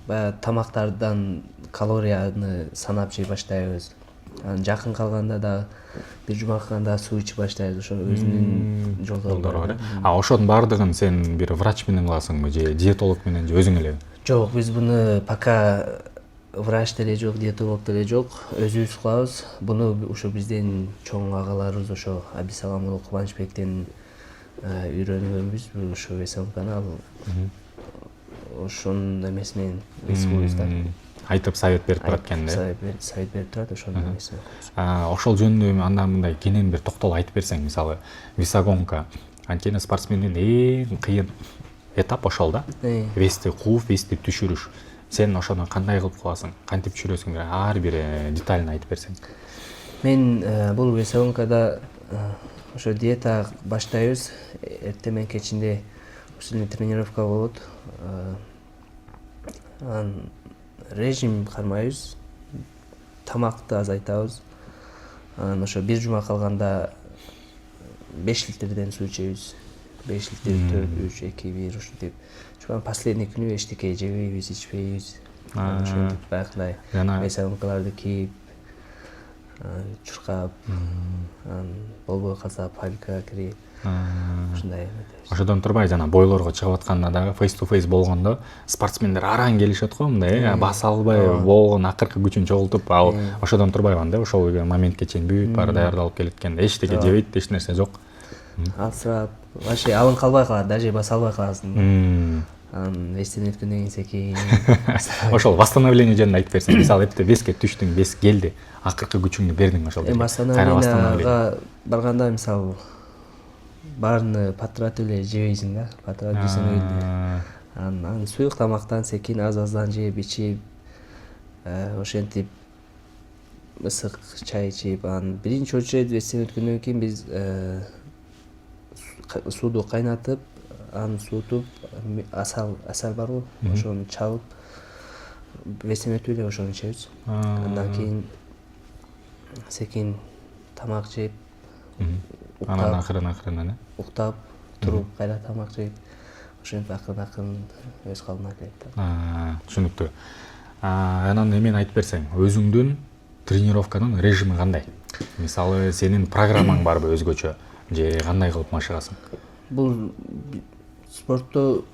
баягы тамактардан калорияны санап жей баштайбыз. Анан жакын калганда да бир жума калганда суу ичип баштайбыз. Ошо өзүнүн жолдору бар. Ошонун баардыгын сен бир врач менен кыласыңбы же диетолог менен же өзүң элеби? Жок, биз буну пока врач деле жок, диетолог деле жок, өзүбүз кылабыз. Буну ошо биздин чоң агаларыбыз ошо Абисаламулы Кубанычбектен үйрөнгөнбүз. Ошо весовканы ал ошонун эмеси менен весибиз да. Айтып совет берип турат экен да. Совет берип турат ошонун эмеси. Ошол жөнүндө андан мындай кенен бир токтолуп айтып берсең, мисалы весогонка анткени спортсмендин эң кыйын этап ошол да. Вести кууп, вести түшүрүш. Сен ошону кандай кылып кыласың? Кантип түшүрөсүң? Ар бир деталын айтып берсең. Мен бул весовкада ошо диета баштайбыз. Эртең менен кечинде усилий тренировка болот. Анан режим кармайбыз. Тамакты азайтабыз. Анан ошо бир жума калганда 5 литрден суу ичебиз. 5 литр, 4, 3, 2, 1 ушинтип. Чүгүн последний күнү эчтеке жебейбиз, ичпейбиз. Ошентип баягындай весовкаларды кийип, чуркап, болбой калса палька кирип, ушундай. Ошодон турбай жана бойлорго чыгып атканда дагы face to face болгондо спортсмендер араң келишет го, мындай баса албай болгон акыркы күчүн чогултуп, ал ошодон турбайбы да, ошол моментке чейин бүт баары даярдалып келет экен. Эчтеке жебейт, эч нерсе жок. Алсырап, вообще алың калбай калат, даже баса албай каласың. Анан вестен өткөндөн кийин секин. Ошол восстановление жөнүндө айтып берсең, мисалы эпте веске түштүң, вес келди, акыркы күчүңдү бердиң ошол жерге. Восстановлениега барганда мисалы баарын патыратып эле жебейсиң да, патыратып жесең өлдү. Анан суюк тамактан секин аз-аздан жеп, ичип, ошентип ысык чай ичип, анан биринчи очередь вестен өткөндөн кийин биз сууду кайнатып, аны суутуп, асал барбы, ошону чалып, вестен өтүп эле ошону ичебиз. Андан кийин секин тамак жеп, анан акырын уктап, туруп, кайра тамак жеп, ошентип акырын өз калыбына келет. Түшүнүктүү. Анан эмени айтып берсең, өзүңдүн тренировканын режими кандай? Мисалы, сенин программаң барбы өзгөчө же кандай кылып машыгасың? Бул спортто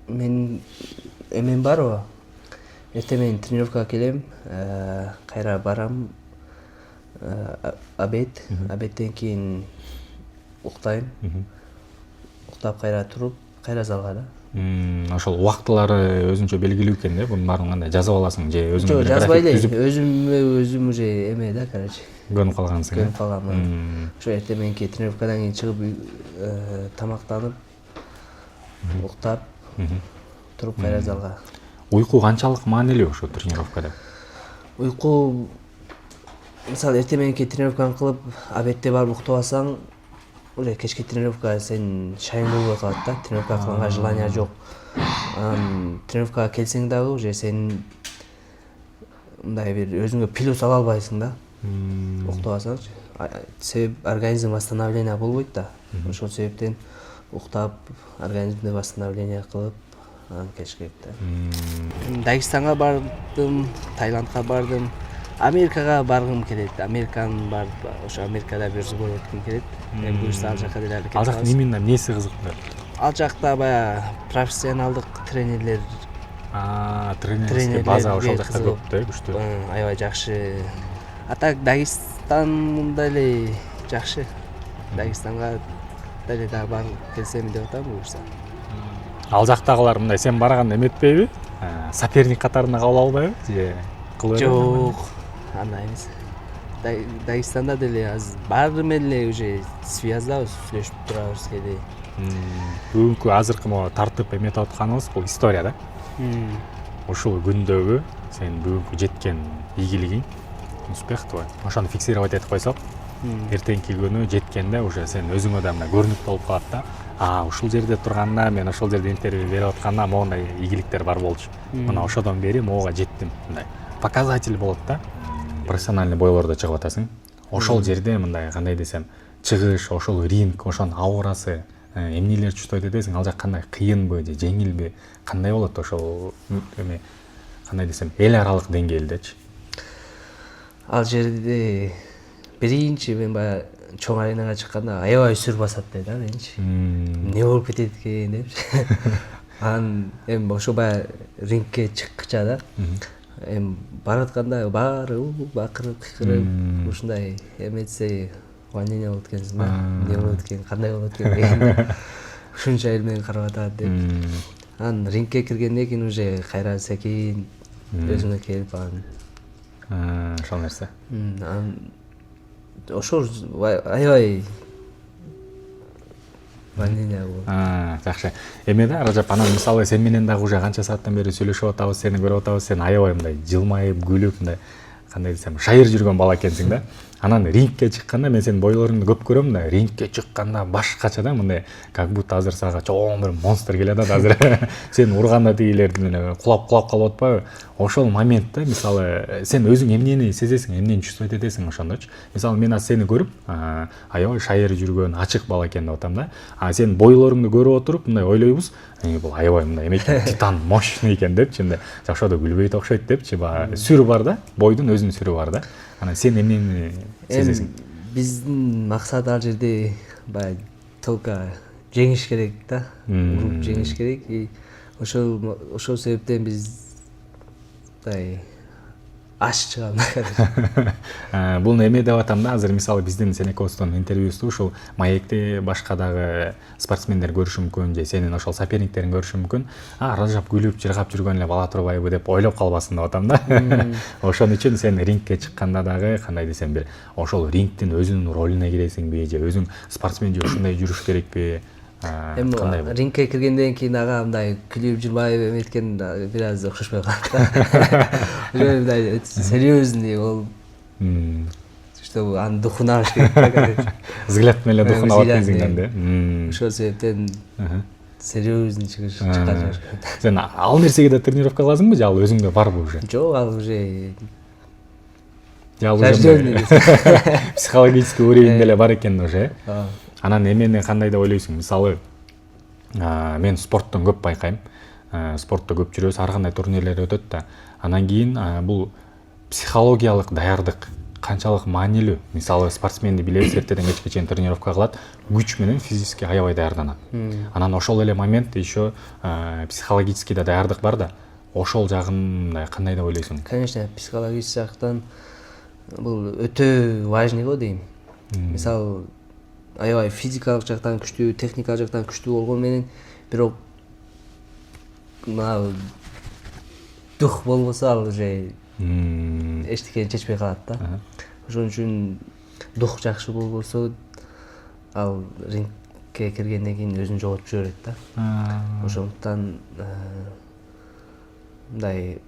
мен эмем барбы? Эртең менен тренировкага келем, кайра барам, обедтен кийин уктайм. Уктап кайра туруп, кайра залга да. Ошол убактылары өзүнчө белгилүү экен да, бунун баарын кандай жазып аласың же өзүң жок, жазбай эле, өзүм уже эме да, короче. Көнүп калгансың. Көнүп калгам. Ошо эртең мененки тренировкадан кийин чыгып тамактанып, уктап, туруп кайра залга. Уйку канчалык маанилүү ошо тренировкада? Уйку мисалы эртең мененки тренировканы кылып, обедте барып уктап алсаң, уже кечки тренировка сен шайыңды болуп калат да, тренировка кылганга желание жок. Анан тренировкага келсең дагы уже сен мындай бир өзүңө плюс ала албайсың да. Уктап алсаңчы. Себеп организм восстановление болбойт да. Ошол себептен уктап, организмди восстановление кылып анан келиш керек да. Дагестанга бардым, Таиландка бардым, Америкага баргым келет. Американы барып, ошо Америкада бир сбор өткүм келет. Эми буюрса ал жака деле аракет Ал жактын кылабыз. именно эмнеси кызыктуу? Ал жакта баягы профессионалдык тренерлер, Тренерский база ошол жакта көп да, күчтүү. аябай жакшы. А так Дагестан деле жакшы. Дагестанга деле дагы барып келсем деп атам буюрса. Ал жактагылар мындай сен барганда эметпейби? Соперник катарына кабыл албайбы? Же кылып Жок, андай эмес. Дагестанда деле азыр баары менен эле уже связдабыз, сүйлөшүп турабыз кээде. Бүгүнкү азыркы могу тартып эметип атканыбыз бул история да. Ушул күндөгү сен бүгүнкү жеткен ийгилигиң, успех твой. Ошону фиксировать этип койсок, эртеңки күнү жеткенде уже сен өзүңө да мына көрүнүк болуп калат да. Ушул жерде турганда, мен ошол жерде интервью берип атканда моундай ийгиликтер бар болчу. Мына ошодон бери могуга жеттим. Мындай показатель болот да. Профессиональный бойлордо чыгып атасың. Ошол жерде мындай кандай десем, чыгыш, ошол ринг, ошонун аурасы, эмнелер чувствовать этесиң, ал жак кандай кыйынбы же жеңилби, кандай болот ошол эме, кандай десем, эл аралык деңгээлдечи? Ал жерде биринчи мен баягы чоң аренага чыкканда аябай сүр басат да менчи. Эмне болуп кетет экен депчи. Анан эми ошо баягы рингке чыккыча да. Эми баратканда баары бакырып, кыйкырып, ушундай эметсе волнение болот экенсиң да. Эмне болот экен, кандай болот экен дегендей. Ушунча эл менен карап атат деп. Анан рингке киргенден кийин уже кайра секин өзүңө келип анан Ошол нерсе. анан ошол аябай волнение болот. Жакшы. Эме да, Ражап, анан мисалы сен менен дагы уже канча сааттан бери сүйлөшүп атабыз, сени көрүп атабыз, сен аябай мындай жылмайып, күлүп, мындай кандай десем, шайыр жүргөн бала экенсиң да. Анан рингке чыкканда мен сенин бойлоруңду көп көрөм да, рингке чыкканда башкача да, мындай как будто азыр сага чоң бир монстр келет да азыр. Сен урганда тигилердин эле кулап калып атпайбы? Ошол моментте мисалы сен өзүң эмнени сезесиң, эмнени чувствовать этесиң ошондочу. Мисалы мен азыр сени көрүп, аябай шайыр жүргөн, ачык бала экен деп атам да. Сен бойлоруңду көрүп отуруп мындай ойлойбуз, бул аябай мындай эме экен, титан, мощный экен депчи, мындай жакшы да күлбөйт окшойт депчи, баягы сүрү бар да, бойдун өзүнүн сүрү бар да. Анан сен эмнени сезесиң? Биздин максат ал жерде баягы только жеңиш керек да. Уруп жеңиш керек. И ошол себептен биз мындай аш чыгам. Бул эме деп атам да, азыр мисалы биздин сен экөөбүздүн интервьюбузду ушул маекте башка дагы спортсмендер көрүшү мүмкүн, же сенин ошол соперниктериң көрүшү мүмкүн. Ражап күлүп, жыргап жүргөн эле бала турбайбы деп ойлоп калбасын деп атам да. Ошон үчүн сен рингке чыкканда дагы кандай десем бир ошол рингтин өзүнүн ролуна киресиңби, же өзүң спортсмен же ушундай жүрүш керекпи? Эми рингке киргенден кийин ага мындай күлүп жырбайып эметкен бир аз окшошпой калат да. Уже мындай серьезный болуп, чтобы анын духуна алыш керек да. Взгляд менен духун алып келсиңден да. Ошол себептен серьезный чыккан жок. Сен ал нерсеге да тренировка кыласыңбы, же ал өзүңдө барбы уже? Жок, ал уже психологический уровень деле бар экен уже. Анан эмени кандай деп ойлойсуң? Мисалы, мен спорттон көп байкайм. Спортто көп жүрөбүз, ар кандай турнирлер өтөт да. Анан кийин бул психологиялык даярдык канчалык маанилүү? Мисалы, спортсменди билебиз, эртеден кечке чейин тренировка кылат, күч менен физически аябай даярданат. Анан ошол эле момент еще психологический да даярдык бар да. Ошол жагын кандай деп ойлойсуң? Конечно, психологический жактан бул өтө важный го дейм. Мисалы, аябай физикалык жактан күчтүү, техникалык жактан күчтүү болгон менен бирок мына дух болбосо ал уже эчтекени чечпей калат да. Ошон үчүн дух жакшы болбосо ал рингке киргенден кийин өзүн жоготуп жиберет да. Ошондуктан мындай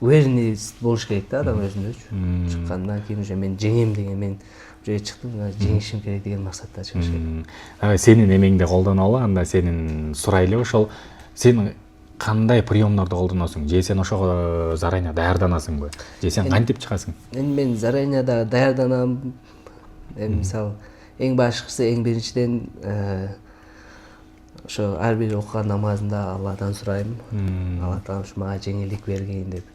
уверенность болуш керек да адам өзүндөчү. Чыккандан кийин уже мен жеңем деген, мен же чыктым, жеңишим керек деген максатта чыгыш керек. Сенин эмеңди колдонолу, анда сенин сурайлы ошол сен кандай приемдорду колдоносуң? Же сен ошого заранее даярданасыңбы? Же сен кантип чыгасың? Мен заранее да даярданам. Мисалы, эң башкысы, эң биринчиден ошо ар бир окуган намазында Алладан сурайм. Алла Таала ушу мага жеңилдик бергин деп.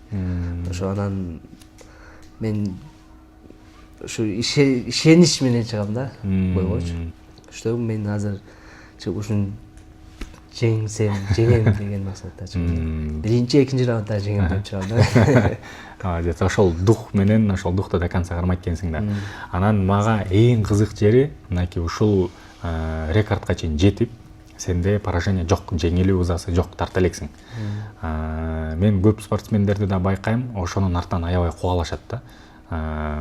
Ошо анан мен ушу ишенич менен чыгам да бойгочу. Что мен азыр ушун жеңсем жеңем деген максатта чыгам. Биринчи, экинчи раундда жеңем деп чыгам да. Ошол дух менен, ошол духты до конца кармайт экенсиң да. Анан мага эң кызык жери мынакей ушул рекордко чейин жетип, сенде поражение жок, жеңилүү ызасы жок, тарта элексиң. Мен көп спортсмендерди да байкайм, ошонун артынан аябай кубалашат да.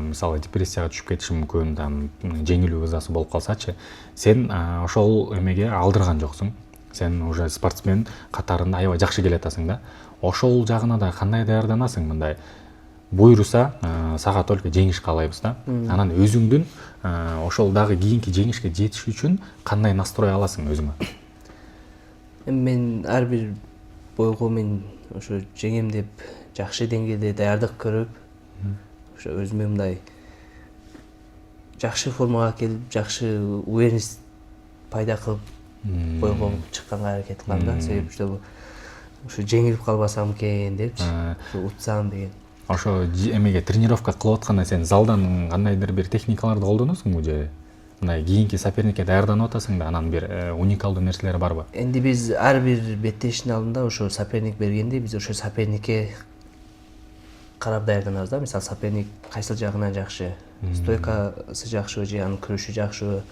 Мисалы депрессияга түшүп кетиши мүмкүн, там жеңилүү ызасы болуп калсачы. Сен ошол эмеге алдырган жоксуң. Сен уже спортсмен катарында аябай жакшы келатасың да. Ошол жагына да кандай даярданасың? Мындай буйруса, сага только жеңиш каалайбыз да. Анан өзүңдүн ошол дагы кийинки жеңишке жетиш үчүн кандай настрой аласың өзүңө? Мен ар бир бойго мен ошо жеңем деп жакшы деңгээлде даярдык көрүп, ошо өзүмө мындай жакшы формага келип, жакшы уверенность пайда кылып бойго чыкканга аракет кылам да. Себеби ушу жеңилип калбасам экен депчи, утсам деген. Ошо эмеге тренировка кылып атканда сен залдан кандайдыр бир техникаларды колдоносуңбу же мындай кийинки соперникке даярданып атасың да, анан бир уникалдуу нерселер барбы? Энди биз ар бир беттештин алдында ошо соперник бергенде биз ошо соперникке карап даярданабыз да. Мисалы, соперник кайсыл жагынан жакшы, стойкасы жакшыбы же анын күрөшү жакшыбы.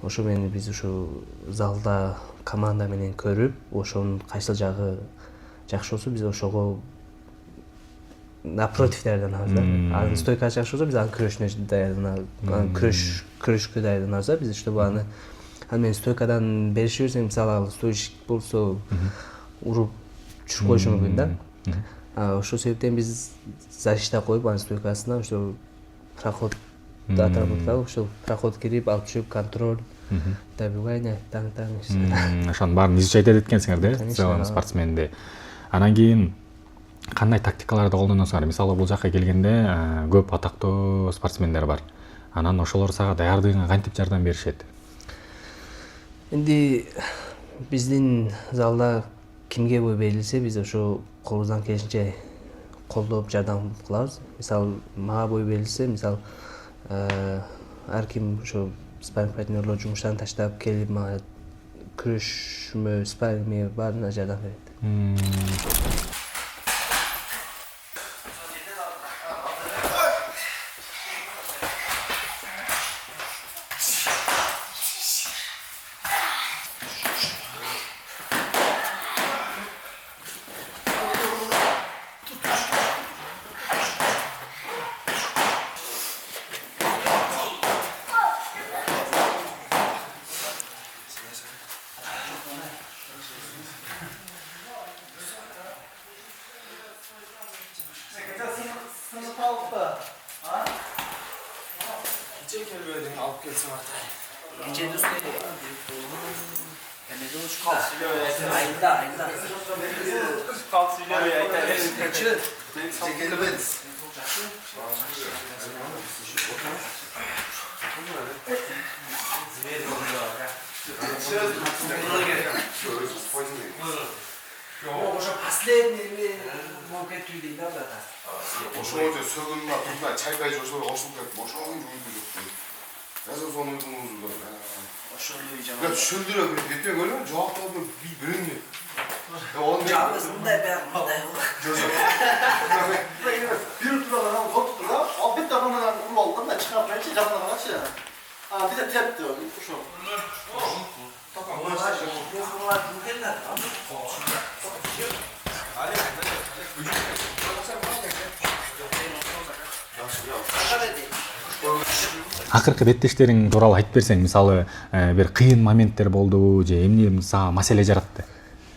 Ошо менен биз ушу залда команда менен көрүп, ошонун кайсыл жагы жакшы болсо биз ошого напротив даярданабыз да. Анын стойкасы жакшы болсо биз анын күрөшүнө даярданабыз, анын күрөшкө даярданабыз да. Биз чтобы аны менен стойкадан берише берсең, мисалы, стоечник болсо уруп түшүп коюшу мүмкүн да. Ошол себептен биз защита коюп, анын стойкасына ошо проход отработкалап, ошол проход кирип, алып түшүп, контроль, добивание, таң. Ошонун баарын изучать этет экенсиңер да, спортсменди. Анан кийин кандай тактикаларды колдоносуңар? Мисалы, бул жакка келгенде көп атактуу спортсмендер бар. Анан ошолор сага даярдыгыңа кантип жардам беришет? Энди биздин залда кимге бой берилсе, биз ошо колубуздан келишинче колдоп жардам кылабыз. Мисалы, мага бой берилсе, мисалы, ар ким ошо спарринг партнерлор жумуштарын таштап келип мага күрөшүмө, спаррингиме баарына жардам берет. Уже последний могут людей, да, брата? ошоочо сөгүнүнө турна чайкай жошо ошол кетип ошону жууйду жок. Азыр сону кылууда. Ошолу жаман. Я түшүндүрө бир кетпей көрөм, жактагы бирини. Жабыз мындай мындай. Бир турган котту да, ал бит адамдан уруп алган да чыгарып берчи, жакынагачы. Bir de tepti şu. Акыркы беттештериң тууралуу айтып берсең, мисалы, бир кыйын моменттер болдубу же эмне сага маселе жаратты?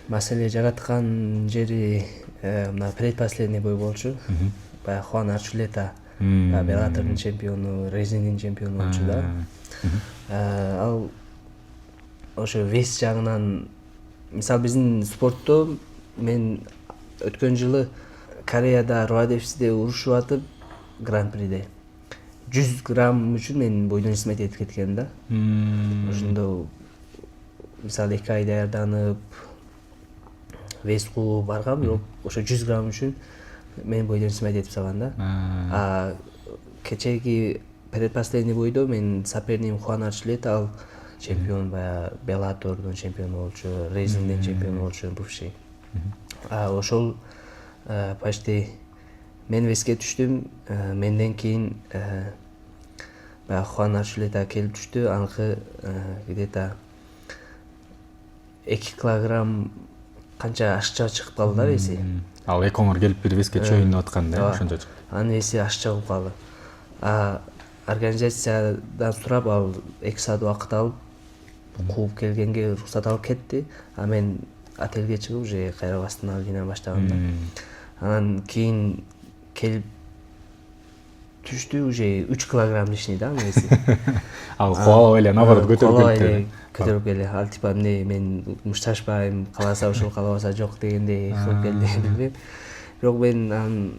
Маселе жараткан жери мына предпоследний бой болчу. Баягы Хуан Арчулета Беллатордун чемпиону, рейтингдин чемпиону болчу да. Ал ошо вес жагынан мисалы биздин спортто мен өткөн жылы Кореяда Руадефсиде урушуп атып гран-приде 100 грамм үчүн мен бойдон исмет этип кеткенмин да. Ошондо мисалы 2 ай даярданып вес кылуу баргам, бирок ошо 100 грамм үчүн мен бойдон исмет этип салган да. Кечеги предпоследний бойдо мен сопернигим Хуан Арчлет, ал чемпион, баягы Беллатордун чемпиону болчу, рейтингдин чемпиону болчу, бывший. Ошол почти мен веске түштүм, менден кийин баягы Хуан Арчлет келип түштү, аныкы где-то 2 килограмм канча ашча чыгып калды да веси. Ал экөөңөр келип бир веске чөйүнүп аткан да, ошончо чыкты. Анын веси ашча болуп калды. Организациядан сурап, ал 2 саат убакыт алып кууп келгенге уруксат алып кетти. Мен отелге чыгып уже кайра восстановление баштагам да. Анан кийин келип түштү, уже 3 килограмм лишний да анын веси. Ал кубалап эле наоборот көтөрүп кетти. Көтөрүп келди. Ал типа эмне, мен мушташпайм, кааласа ошол, каалабаса жок дегендей кылып келди, билбейм. Бирок мен анын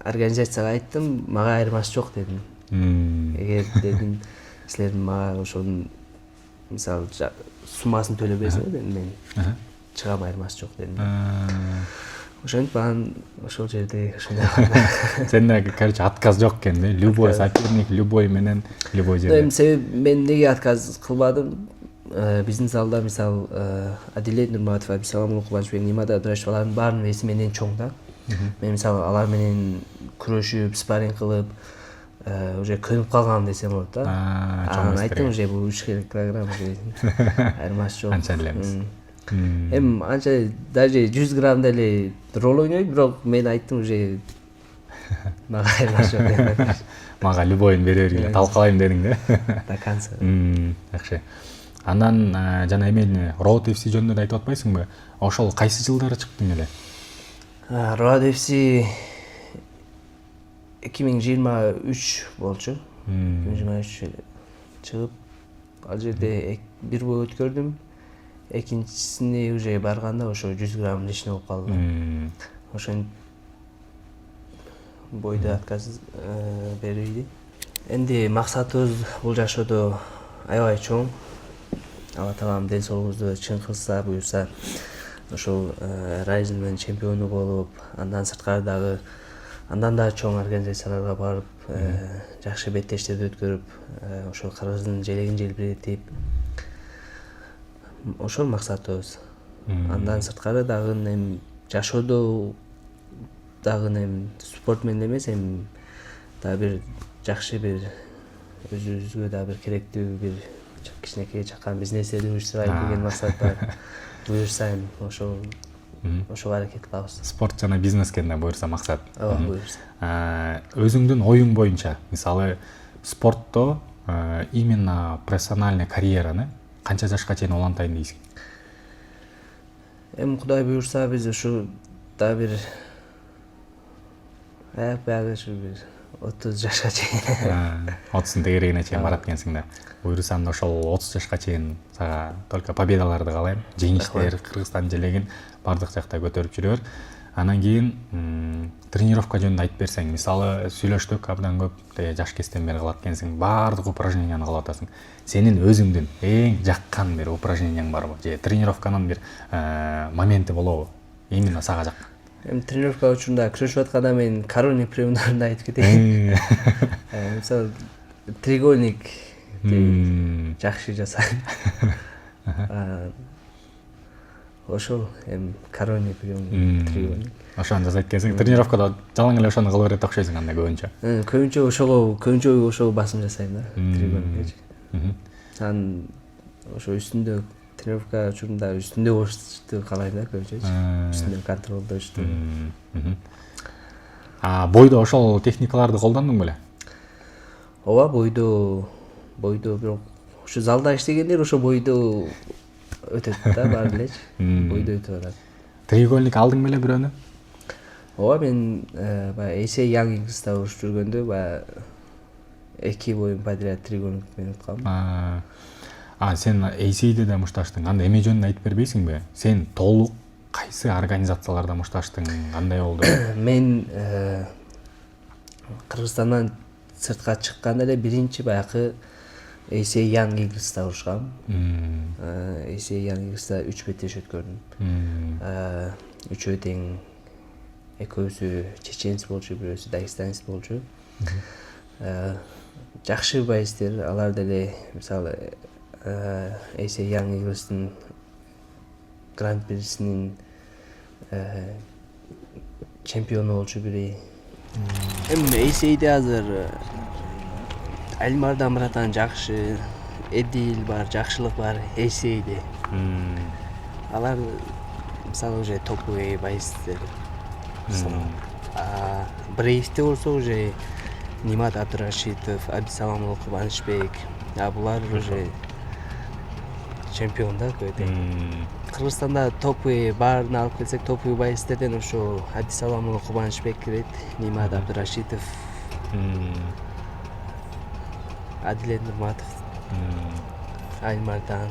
организацияга айттым, мага айырмасы жок дедим. Эгер дедим силер мага ошонун мисалы суммасын төлөбөсүңөр, мен чыгам, айырмасы жок дедим. Ошентип анан ошол жерде ошондой калды. Сенде, короче, отказ жок экен да? Любой соперник, любой менен, любой жерде. Себеби мен неге отказ кылбадым? Биздин залда мисалы Адилет Нурматов, Абисалам Кубанычбек, Нимада Абдырашев, алардын баарынын веси менден чоң да. Мен мисалы алар менен күрөшүп, спарринг кылып, уже көнүп калгам десем болот да. Анан айттым, уже бул 3 килограмм айырмасы жок. Анча элемиз. Анча даже 100 грамм деле роль ойнойт, бирок мен айттым, уже мага айырмасы жок дедим. Мага любойун бере бергиле, талкалайм дедиң да? До конца. Жакшы. Анан жана эмени Road FC жөнүндө да айтып атпайсыңбы? Ошол кайсы жылдары чыктың эле? Road FC 2023 болчу. 2023 чыгып, ал жерде бир бой өткөрдүм. Экинчисине уже барганда ошо 100 грамм лишний болуп калды. Ошон бойдо отказ берилди. Энди максатыбыз бул жашоодо аябай чоң. Алла таалам ден соолугубузду чың кылса, буюрса, ошол Rising менен чемпиону болуп, андан сырткары дагы андан да чоң организацияларга барып, жакшы беттештерди өткөрүп, ошол Кыргыздын желегин желбиретип, ошол максатыбыз. Андан сырткары дагы эми жашоодо дагы эми спорт менен эмес, эми дагы бир жакшы бир өзүбүзгө дагы бир керектүү бир кичинекей чакан бизнестерди уюштурайын деген максат бар. Буюрса эми ошого аракет кылабыз. Спорт жана бизнес экен да, буюрса максат. Ооба, буюрса. Өзүңдүн оюң боюнча, мисалы спортто именно профессиональный карьераны канча жашка чейин улантайын дейсиң? Эми Кудай буюрса, биз ушу да бир баягы ушу бир 30 жашка чейин. 30 тегерегине чейин барат экенсиң да. Буюрсаң ошол 30 жашка чейин сага только победаларды каалайм. Жеңиштер, Кыргызстан желегин бардык жакта көтөрүп жүрөр. Анан кийин тренировка жөнүндө айтып берсең, мисалы сүйлөштүк абдан көп, жаш кезден бери кылат экенсиң, баардык упражненияны кылып атасың. Сенин өзүңдүн эң жаккан бир упражненияң барбы? Же тренировканын бир моменти болобу? Именно сага жаккан. Эми тренировка учурунда күрөшүп атканда мен коронник приемдарын айтып кетейин. Мисалы треугольник жакшы жасайм. Ошол эми коронник прием, треугольник. Ошону жасайт экенсиң. Тренировкада жалаң эле ошону кыла берет окшойсуң анда көбүнчө. Көбүнчө ошого басым жасайм да, треугольникчи. Анан ошо үстүндө тренировка учурунда үстүндө болушту каалайм да, көбүнчө. Үстүндө контролдошту. Бойдо ошол техникаларды колдондуң беле? Ооба, бойдо бирок ушу залда иштегендер ошо бойдо өтөт да, баары элечи. Бойдо өтүп атат. Треугольник алдың беле бирөөнү? ооба мен баягы AC Young Eagles'та урушуп жүргөндө баягы 2 боюм подряд тригонок менен уткам. Сен AC'де да мушташтың. Анда эме жөнүн айтып бербейсиңби? Сен толук кайсы организацияларда мушташтың? Кандай болду? Мен Кыргызстандан сыртка чыкканда эле биринчи баягы AC Young Eagles'та урушкам. AC Young Eagles'та 3 беттеш өткөрдүм. Үчөө тең, экөөсү чеченец болчу, бирөөсү дагестанец болчу. Жакшы байстер, алар деле мисалы AC Young Eagles'тин Гранд Присинин чемпиону болчу бири. Эми AC'де азыр Альмар Дамратан жакшы, Эдил бар, жакшылык бар AC'де. Алар мисалы уже топовый байстер. Брейвте болсо уже Нимат Абдурашитов, Абдисаламов Кубанычбек. Булар уже чемпион да көтө. Кыргызстанда топовый баарын алып келсек, топовый байстерден ошо Абдисаламов Кубанычбек кирет, Нимат Абдурашитов, Адилет Нурматов, Альмардан,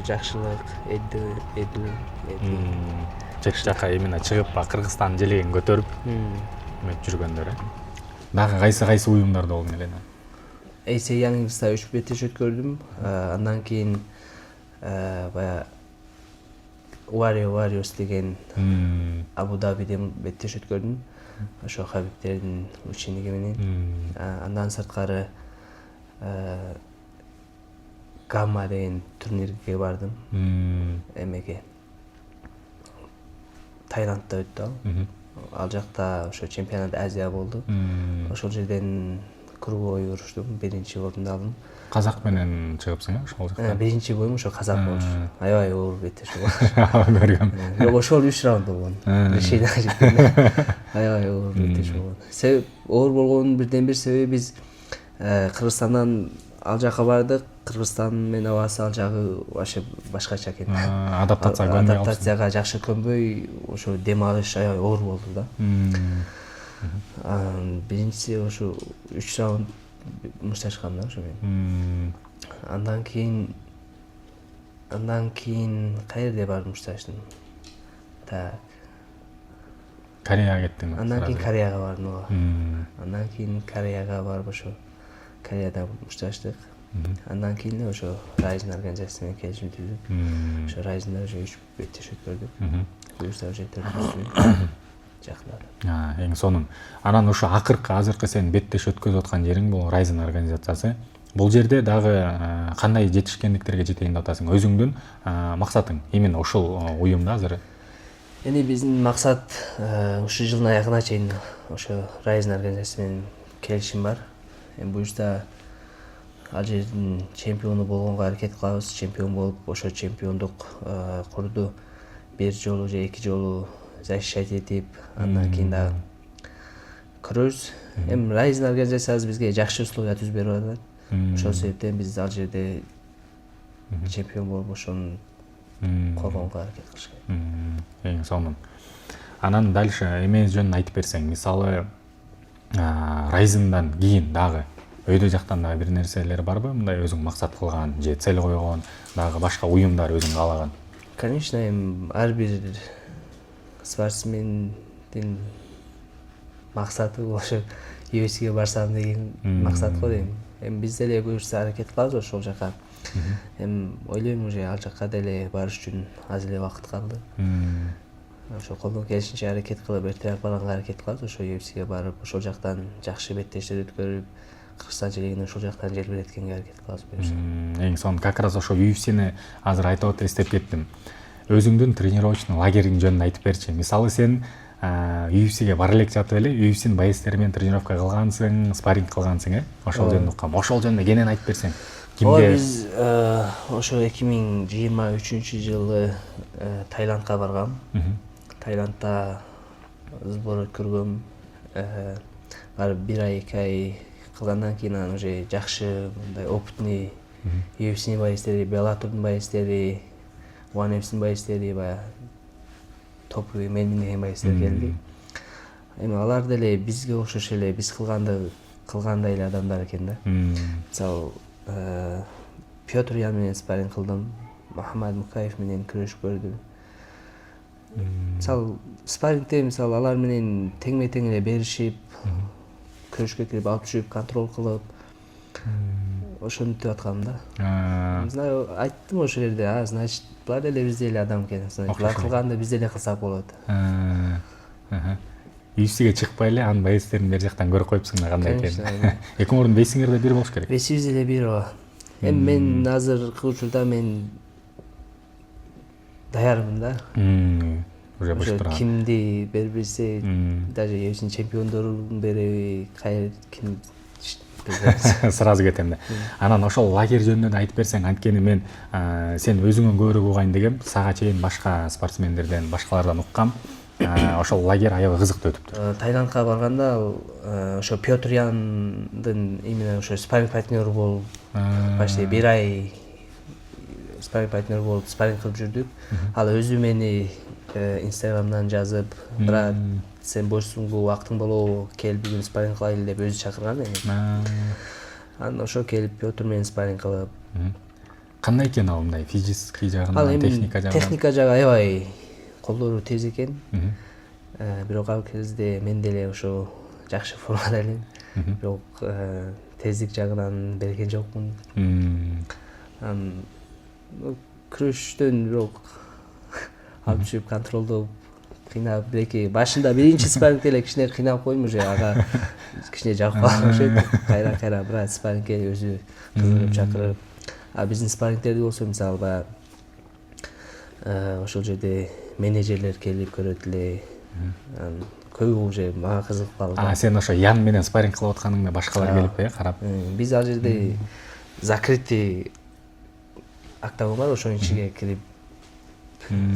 жакшылык, Эду. Чек жака именно чыгып, Кыргызстан желегин көтөрүп эметип жүргөндөр. Дагы кайсы уюмдарда болдуң эле? AC Young Eagles'та 3 беттеш өткөрдүм. Андан кийин баягы Warriors деген Абу Дабиден беттеш өткөрдүм. Ошо Хабибтердин учениги менен. Андан сырткары Гамма деген турнирге бардым. Эмеге Таиландда өттү ал. Ал жакта ошо чемпионат Азия болду. Ошол жерден круговой уруштум, биринчи болдум да алдым. Казак менен чыгыпсың ошол жакта? Биринчи боюм ошо казак болчу. Аябай оор беттеш болду. Көргөм. Жок, ошол 3 раунд болгон. Решениеге жеткенде аябай оор беттеш болгон. Себеп оор болгонун бирден бир себеби биз Кыргызстандан ал жака бардык. Кыргызстан менен абасы ал жагы вообще башкача экен. Адаптацияга жакшы көнбөй, ошо дем алыш аябай оор болду да. Биринчиси ошо 3 раунд мушташкам да ошо мен. Андан кийин каерде барып мушташтым? Кореяга кеттиң. Андан кийин Кореяга бардым. Андан кийин Кореяга барып ошо Кореяда мушташтык. Андан кийин ошо Rising организациясы менен келишим түздүк. Ошо Risingда ошо 3 беттеш өткөрдүк. Буюрса уже жакында. Эң сонун. Анан ошо азыркы сен беттеш өткөзүп аткан жериң бул Rising организациясы. Бул жерде дагы кандай жетишкендиктерге жетейин деп атасың? Өзүңдүн максатың именно ошол уюмда азыр? Эми биздин максат ушу жылдын аягына чейин ошо Rising организациясы менен келишим бар. Эми буюрса ал жердин чемпиону болгонго аракет кылабыз. Чемпион болуп, ошо чемпиондук курду бир жолу же 2 жолу защищать этип, андан кийин дагы көрөбүз. Эми Rising организациясы бизге жакшы условия түзүп берип атат. Ошол себептен биз ал жерде чемпион болуп, ошону коргонго аракет кылыш керек. Эң сонун. Анан дальше эме жөнүн айтып берсең, мисалы Risingдан кийин дагы өйдө жактан дагы бир нерселер барбы? Мындай өзүң максат кылган же цель койгон, дагы башка уюмдар өзүң каалаган? Конечно, ар бир спортсмендин максаты ошо UFC'ге барсам деген максат го дейм. Эми биз деле буюрса аракет кылабыз ошол жака. Эми ойлойм уже ал жака деле барыш үчүн аз эле убакыт калды. Ошо колдон келишинче аракет кылып, эртерээк барганга аракет кылабыз. Ошо UFC'ге барып, ошол жактан жакшы беттештер өткөрүп, Кыргызстан желегин ошол жактан желбиреткенге аракет кылабыз буюрса. Эң сонун. Как раз ошо UFC'ни азыр айтып атып эстеп кеттим. Өзүңдүн тренировочный лагериң жөнүндө айтып берчи. Мисалы сен UFC'ге бара элек жатып эле UFC'нин байстери менен тренировка кылгансың, спарринг кылгансың, Ошол жөнүндө уккам. Ошол жөнүндө кенен айтып берсең. Кимге? Биз ошо 2023-жылы Таиландга баргам. Таиландда сбор өткөргөм. Барып 1 ай, 2 ай кылгандан кийин анан уже жакшы мындай опытный UFC'нин байстери, Bellator'дун байстери, ONE FC'нин байстери, баягы топовый мен деген байстер келди. Эми алар деле бизге окшош эле биз кылгандай эле адамдар экен да. Мисалы Петр Ян менен спарринг кылдым, Мухаммад Мукаев менен күрөшүп көрдүм. Мисалы спаррингде мисалы алар менен теңме-тең эле беришип, күрөшкө кирип алып түшүп, контроль кылып, ошентип аткам да. Знаю, айттым ошол жерде, значит, булар деле бизде эле адам экен. Булар кылганды биз деле кылсак болот. UFC-ге чыкпай эле анын боецтерин бери жактан көрүп коюпсуң кандай экен. Эки мурдун бесиңер да бир болуш керек. Бесибиз деле бир ооба. Эми мен азыркы учурда мен даярмын да. Уже бошоп турган. Кимди бербесе, даже UFC чемпиондорун береби, ким сразу кетем да. Анан ошол лагерь жөнүндө да айтып берсең, анткени мен сен өзүңөн көбүрөөк угайын дегем, сага чейин башка спортсмендерден, башкалардан уккам. Ошол лагерь аябай кызыктуу өтүптүр. Таиландка барганда ошо Петр Яндын именно ошо спарринг партнеру болуп, почти бир ай спарринг партнеру болуп спарринг кылып жүрдүк. Ал өзү мени Инстаграмдан жазып, брат, сен бошсуңбу, убактың болобу, кел бүгүн спарринг кылайлы деп өзү чакырган эми. Анан ошо келип Петр менен спарринг кылып. Кандай экен ал мындай физический жагынан, техника жагынан? Техника жагы аябай колдору тез экен. Бирок ал кезде мен деле ошо жакшы формада элем. Бирок тездик жагынан берген жокмун. Күрөштөн бирок алып түшүп контролдоп кыйнап, бирки башында биринчи спаррингде эле кичине кыйнап койдум, уже ага кичине жагып калган окшойт. Кайра брат спаррингге өзү кызыгып чакырып. Биздин спаррингтерди болсо мисалы баягы ошол жерде менеджерлер келип көрөт эле. Көбү уже мага кызыгып калды. Сен ошо Ян менен спарринг кылып атканыңда башкалар келип карап. Биз ал жерде закрытый октагон бар, ошонун ичине кирип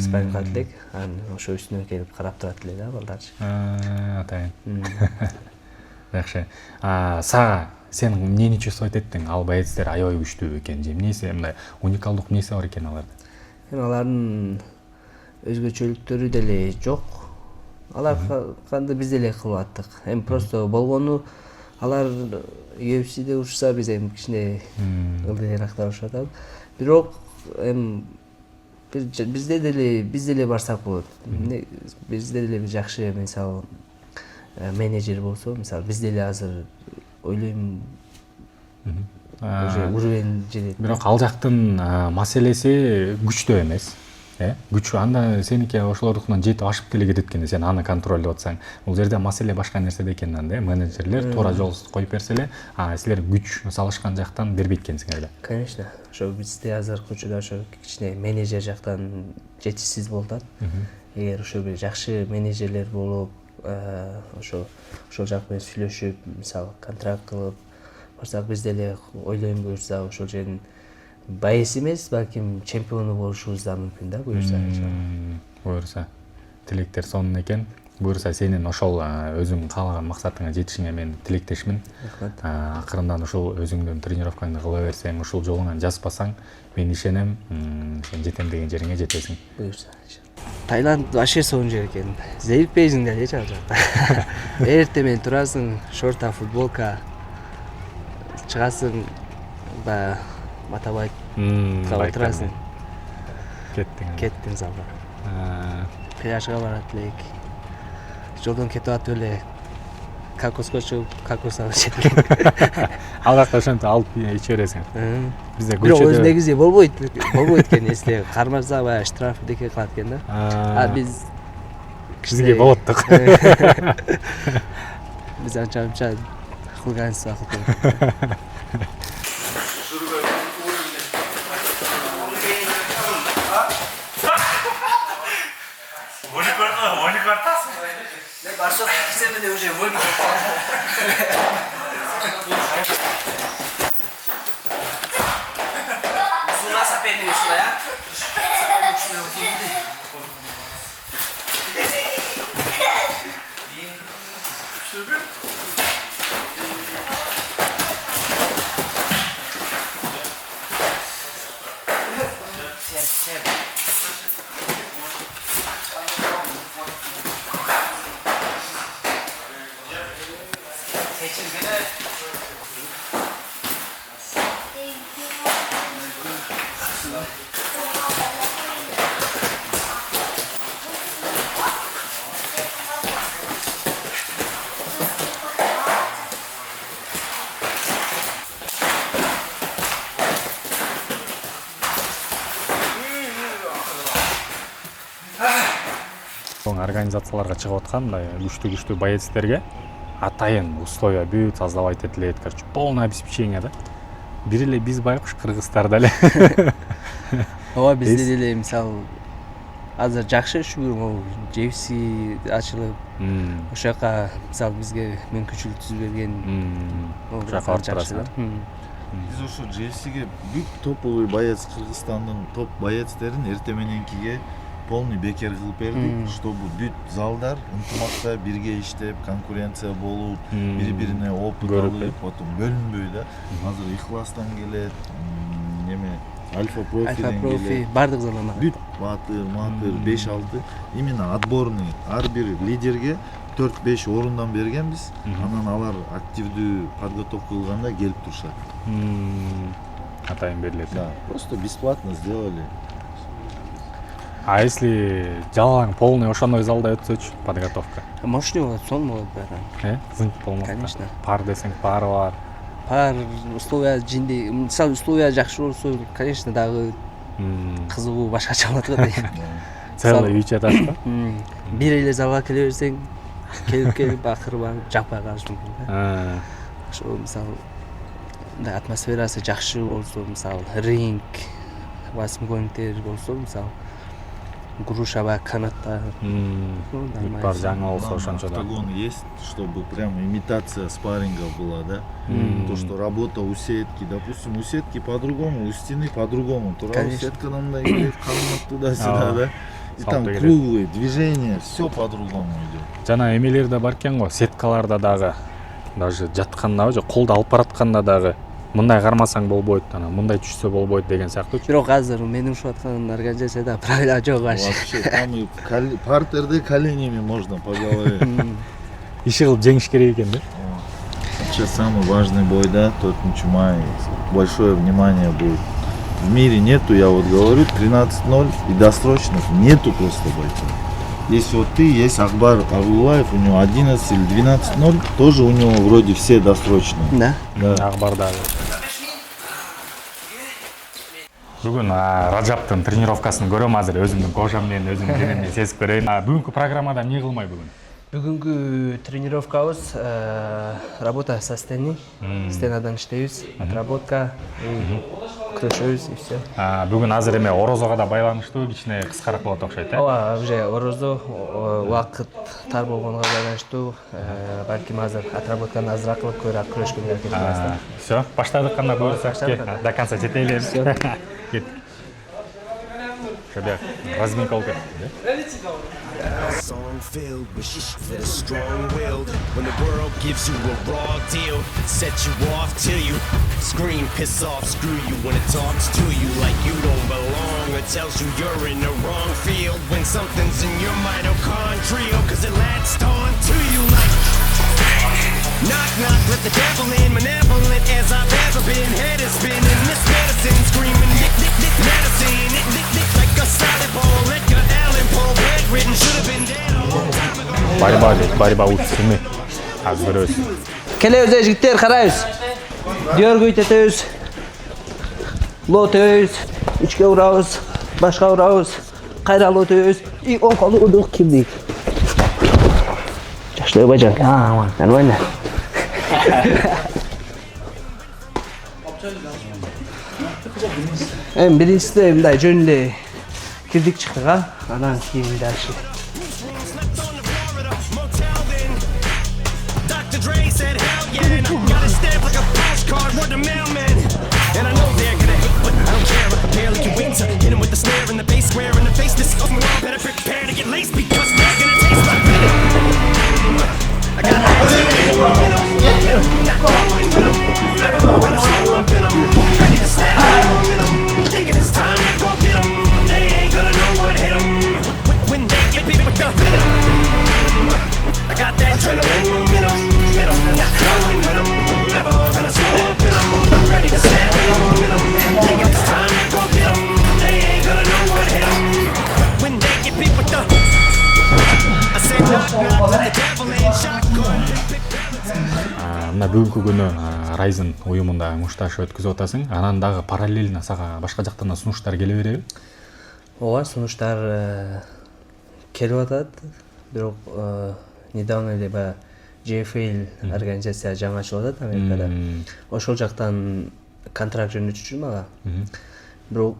спарринг кылат элек. Анан ошо үстүнө келип карап турат эле да балдарчы. Атайын. Жакшы. Сага сен эмнени чувствовать эттиң? Ал боецтер аябай күчтүү экен же эмнеси, мындай уникалдык эмнеси бар экен аларда? Эми алардын өзгөчөлүктөрү деле жок. Алар канды биз деле кылып аттык. Эми просто болгону алар UFC'де урушса биз эми кичине ылдыйрактар урушуп атабыз. Бирок эми бизде деле барсак болот. Бизде деле бир жакшы мисалы менеджер болсо, мисалы биз деле азыр ойлойм уже уровень жетет. Бирок ал жактын маселеси күчтүү эмес. Күчү анда сеники ошолордукунан жетип ашып деле кетет экен, сен аны контролдоп атсаң. Бул жерде маселе башка нерседе экен анда, менеджерлер туура жол коюп берсе эле, силер күч салышкан жактан бербейт экенсиңер да. Конечно. Ошо бизде азыркы учурда ошо кичине менеджер жактан жетишсиз болуп атат. Эгер ошо бир жакшы менеджерлер болуп, ошол жак менен сүйлөшүп, мисалы контракт кылып барсак, биз деле ойлойм буюрса ошол жердин байыс эмес, балким чемпиону болушубуз да мүмкүн да, буюрса. Буюрса. Тилектер сонун экен. Буюрса сенин ошол өзүң каалаган максатыңа жетишиңе мен тилектешмин. Рахмат. Акырындан ушул өзүңдүн тренировкаңды кыла берсең, ушул жолуңан жазбасаң, мен ишенем, сен жетем деген жериңе жетесиң. Буюрса. Таиланд вообще сонун жер экен. Зерикпейсиң деле ал жакта. Эртең менен турасың, шорта, футболка, чыгасың, баягы мотобайк отурасың. Кеттиң залга. Пляжга барат элек. Жолдон кетип атып эле кокоско чыгып, кокос алып жеп элек. Ал жакта ошентип алып иче бересиң. Бизде Бирок көчөдө негизи болбойт экен, эсте кармаса баягы штраф деке кылат экен да. Биз бизге болоттук. Биз анча хулиганство кылып. Барсов кисемде уже вольно. Сюда соперник сюда, я? Соң организацияларга чыгып аткан мындай күчтүү боецтерге атайын условия бүт создавать этилет, короче, полное обеспечение да. Бир эле биз байкуш кыргыздарда эле. Ооба бизде деле мисалы азыр жакшы шүгүр могу JFC ачылып, ошол жака мисалы бизге мүмкүнчүлүк түзүп берген. Ошол жака барып турасың. Биз ошо JFC-ге бүт топовый боец Кыргызстандын топ боецтерин эртең мененкиге полный бекер кылып бердик, чтобы бүт залдар ынтымакта бирге иштеп, конкуренция болуп, бири-бирине опыт алып, потом бөлүнбөй да. Азыр Ихластан келет, неме Альфа Профиден келет. Бардык залдан. Бүт Батыр, 5-6 именно отборный ар бир лидерге 4-5 орундан бергенбиз. Анан алар активдүү подготовка кылганда келип турушат. Атайын берилет. Да, просто бесплатно сделали. А если жалаң полный ошондой залда өтсөчү подготовка? Мощный болот, сонун болот баары. Зынт болмок. Конечно. Пар десең пары бар. Пар условия жинди, мисалы условия жакшы болсо, конечно, дагы кызыгуу башкача болот го дейм. Целый үй этаж да? Бир эле залга келе берсең, келип акыры барып жакпай калыш мүмкүн да. Ошо мисалы мындай атмосферасы жакшы болсо, мисалы ринг, восьмигониктер болсо, мисалы груша ба канатта. Бар жаңы болсо ошончо да. Октагон есть, чтобы прям имитация спарринга была, да? То, что работа у сетки, допустим, у сетки по-другому, у стены по-другому. Тура сеткадан да келет, калмак туда-сюда, да? И там круглые движения, все по-другому идет. Жана эмелер да бар экен го, сеткаларда дагы даже жатканда же колду алып баратканда дагы мындай кармасаң болбойт, анан мындай түшсө болбойт деген сыяктуу. Бирок азыр менин ушуп аткан организацияда правила жок аш. Вообще там и партерде коленями можно по голове. Иши кылып жеңиш керек экен да. Сейчас самый важный бой, да, 4 мая. Большое внимание будет. В мире нету, я вот говорю, 13-0 и досрочных нету просто бойцов. Если вот ты, есть Акбар Агулаев, у него 11 или 12-0, тоже у него вроде все досрочные. Да? Да. Акбарда. Бүгүн Раджаптын тренировкасын көрөм азыр, өзүмдүн кожам менен өзүмдүн денемден сезип көрөйүн. Бүгүнкү программада эмне кылмай бүгүн? Бүгүнкү тренировкабыз работа со стены, стенадан иштейбиз, отработка, күрөшөбүз и все. Бүгүн азыр эме орозого да байланыштуу, кичине кыскараак болот окшойт, э? Ооба, уже орозо убакыт тар болгонго байланыштуу, балким азыр отработканы азыраак кылып көбүрөөк күрөшкөнгө аракет кылабыз да. Всё, баштадык кандай буюрса, до конца жетейлер. Кет. Шобяк, разминка болуп кетти, да? Song filled with shit that is strong-willed. When the world gives you a raw deal, set you off till you scream, piss off, screw you. When it talks to you like you don't belong, or tells you you're in the wrong field. When something's in your mitochondrial, cause it latched on to you like knock knock, let the devil in. Malevolent as I've ever been, head is spinning. This medicine screaming, nick nick nick medicine, nick nick nick like a solid ball. Edgar Allan Poe, bedridden, should have been dead a long time ago. Борьба учсуну азыр көрөбүз. Келебиз жигиттер, карайбыз. Дёргөйт этебиз. Лот өйбүз, ичке урабыз, башка урабыз, кайра лот өйбүз. И оң колду удук кирдик. Жаштуу бажан. Нормально. Биринчисинде мындай жөн эле кирдик чыктык, анан кийин дальше. Dr. Dre said hell yeah, and I got a stamp like a postcard, word to mailman. And I know they're gonna hate, but I don't care, I barely can wait to hit him with the snare and the bass square in the face. This is my world, better prepare to get laced because they're gonna taste like venom. I got ready to snap, thinking it's time to go get 'em. They ain't gonna know what hit 'em when they get beat with the venom. I got that adrenaline momentum, not going with 'em, never gonna slow up in 'em. I'm ready to snap, thinking it's time to go get 'em. They ain't gonna know what hit 'em when they get beat with the. I said knock knock, let the devil in, shotgun. Мына бүгүнкү күнү Ryzen уюмунда мушташ өткүзүп атасың. Анан дагы параллельно сага башка жактан сунуштар келе береби? Ооба, сунуштар келип атат. Бирок недавно эле баягы JFL организация жаңы ачылып атат Америкада. Ошол жактан контракт жөнөтүчү мага. Бирок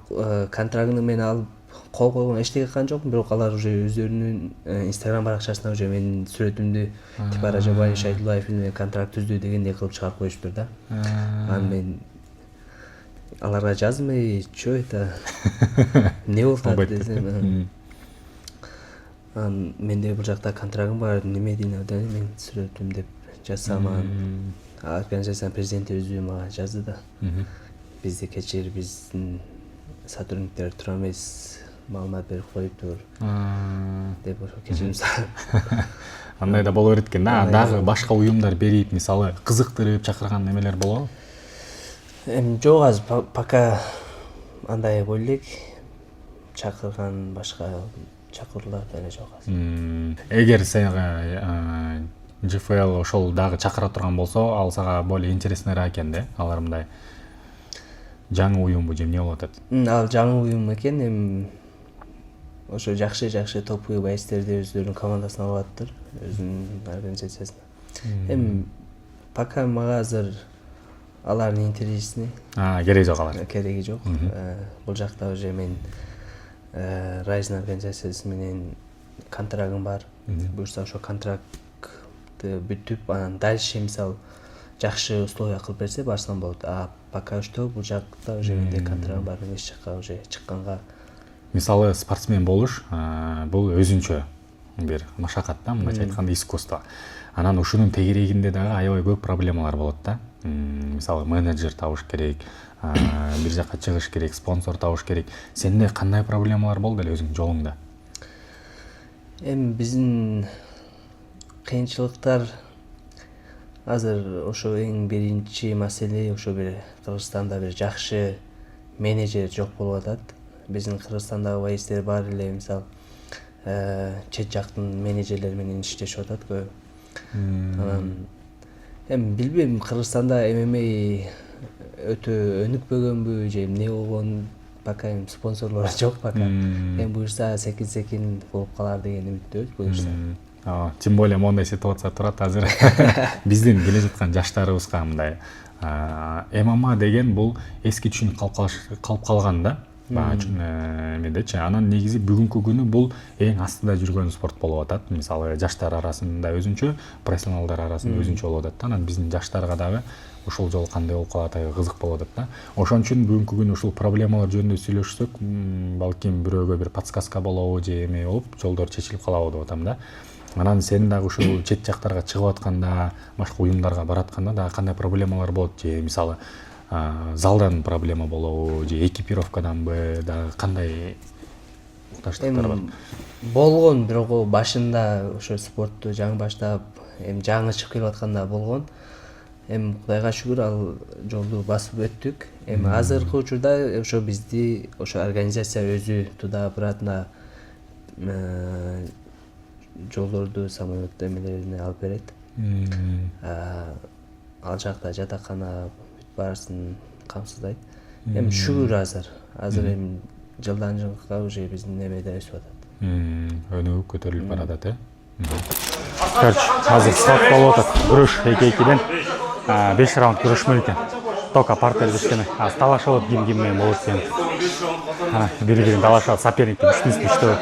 контрактты мен алып кол койгон эчтеке кылган жокмун, бирок алар уже өздөрүнүн Instagram баракчасына уже менин сүрөтүмдү типа Ражабай Шайдуллаев менен контракт түздү дегендей кылып чыгарып коюштур да. Анан мен аларга жаздым, чё это эмне болуп атат десем. Анан менде бул жакта контрактым бар, неме дейин, мен сүрөтүм деп жазсам, анан организациянын президенти өзү мага жазды да. Бизди кечир, биздин сотрудниктер тура эмес маалымат берип коюптур деп ошо кечирим сурап. Андай да боло берет экен да. Дагы башка уюмдар берип, мисалы кызыктырып чакырган немелер болобу? Жок, азыр пока андай боло элек, чакырган башка чакыруулар деле жок азыр. Эгер сага JFL ошол дагы чакыра турган болсо, ал сага более интересныйраак экен да. Алар мындай жаңы уюмбу же эмне болуп атат? Ал жаңы уюм экен, ошо жакшы топтуу байстерди өздөрүнүн командасына алып атыптыр, өзүнүн организациясына. Пока мага азыр алардын интересине Кереги жок алар. Кереги жок. Бул жакта уже мен Rising организациясы менен контрактым бар. Буюрса ошо контрактты бүтүп, анан дальше мисалы жакшы условия кылып берсе барсам болот. Пока что бул жакта уже менде контрактым бар, эч жакка уже чыкканга. Мисалы спортсмен болуш бул өзүнчө бир машакат да, мындайча айтканда искусство. Анан ушунун тегерегинде дагы аябай көп проблемалар болот да. Мисалы менеджер табыш керек, бир жакка чыгыш керек, спонсор табыш керек. Сенде кандай проблемалар болду эле өзүңдүн жолуңда? Биздин кыйынчылыктар азыр ошо эң биринчи маселе, ошо бир Кыргызстанда бир жакшы менеджер жок болуп атат. Биздин Кыргызстандагы байстер бар эле, мисалы чет жактын менеджерлери менен иштешип атат көбү. Анан билбейм, Кыргызстанда MMA өтө өнүкпөгөнбү же эмне болгон, пока спонсорлор жок пока. Буюрса секин болуп калар деген үмүттөбүз буюрса. Тем более моундай ситуация турат азыр. Биздин келе жаткан жаштарыбызга мындай MMA деген бул эски түшүнүк калып калган да. Эмедечи, анан негизи бүгүнкү күнү бул эң астында жүргөн спорт болуп атат. Мисалы жаштар арасында өзүнчө, профессионалдар арасында өзүнчө болуп атат. Анан биздин жаштарга дагы ошол жол кандай болуп калат, кызык болуп атат да. Ошон үчүн бүгүнкү күнү ушул проблемалар жөнүндө сүйлөшсөк, балким бирөөгө бир подсказка болобу же эме болуп, жолдор чечилип калабы деп атам да. Анан сен дагы ушул чет жактарга чыгып атканда, башка уюмдарга баратканда дагы кандай проблемалар болот, же мисалы залдан проблема болобу, же экипировкаданбы, дагы кандай муктаждыктар бар? Болгон, бирок башында ошо спортту жаңы баштап, жаңы чыгып келип атканда болгон. Кудайга шүгүр ал жолду басып өттүк. Азыркы учурда ошо бизди ошо организация өзү туда обратно жолдорду, самолет эмелерине алып берет. Ал жакта жатакана баарысын камсыздайт. Шүгүр азыр жылдан жылга уже биздин эмеде өсүп атат. Өнүгүп көтөрүлүп баратат, Азыр саат болуп атат. Күрөш 2-2-ден 5 раунд күрөшмөк экен. Тока партер кичине талашып ким менен болот экен. Бири-бирин талашат, соперниктин үстүн-үстүн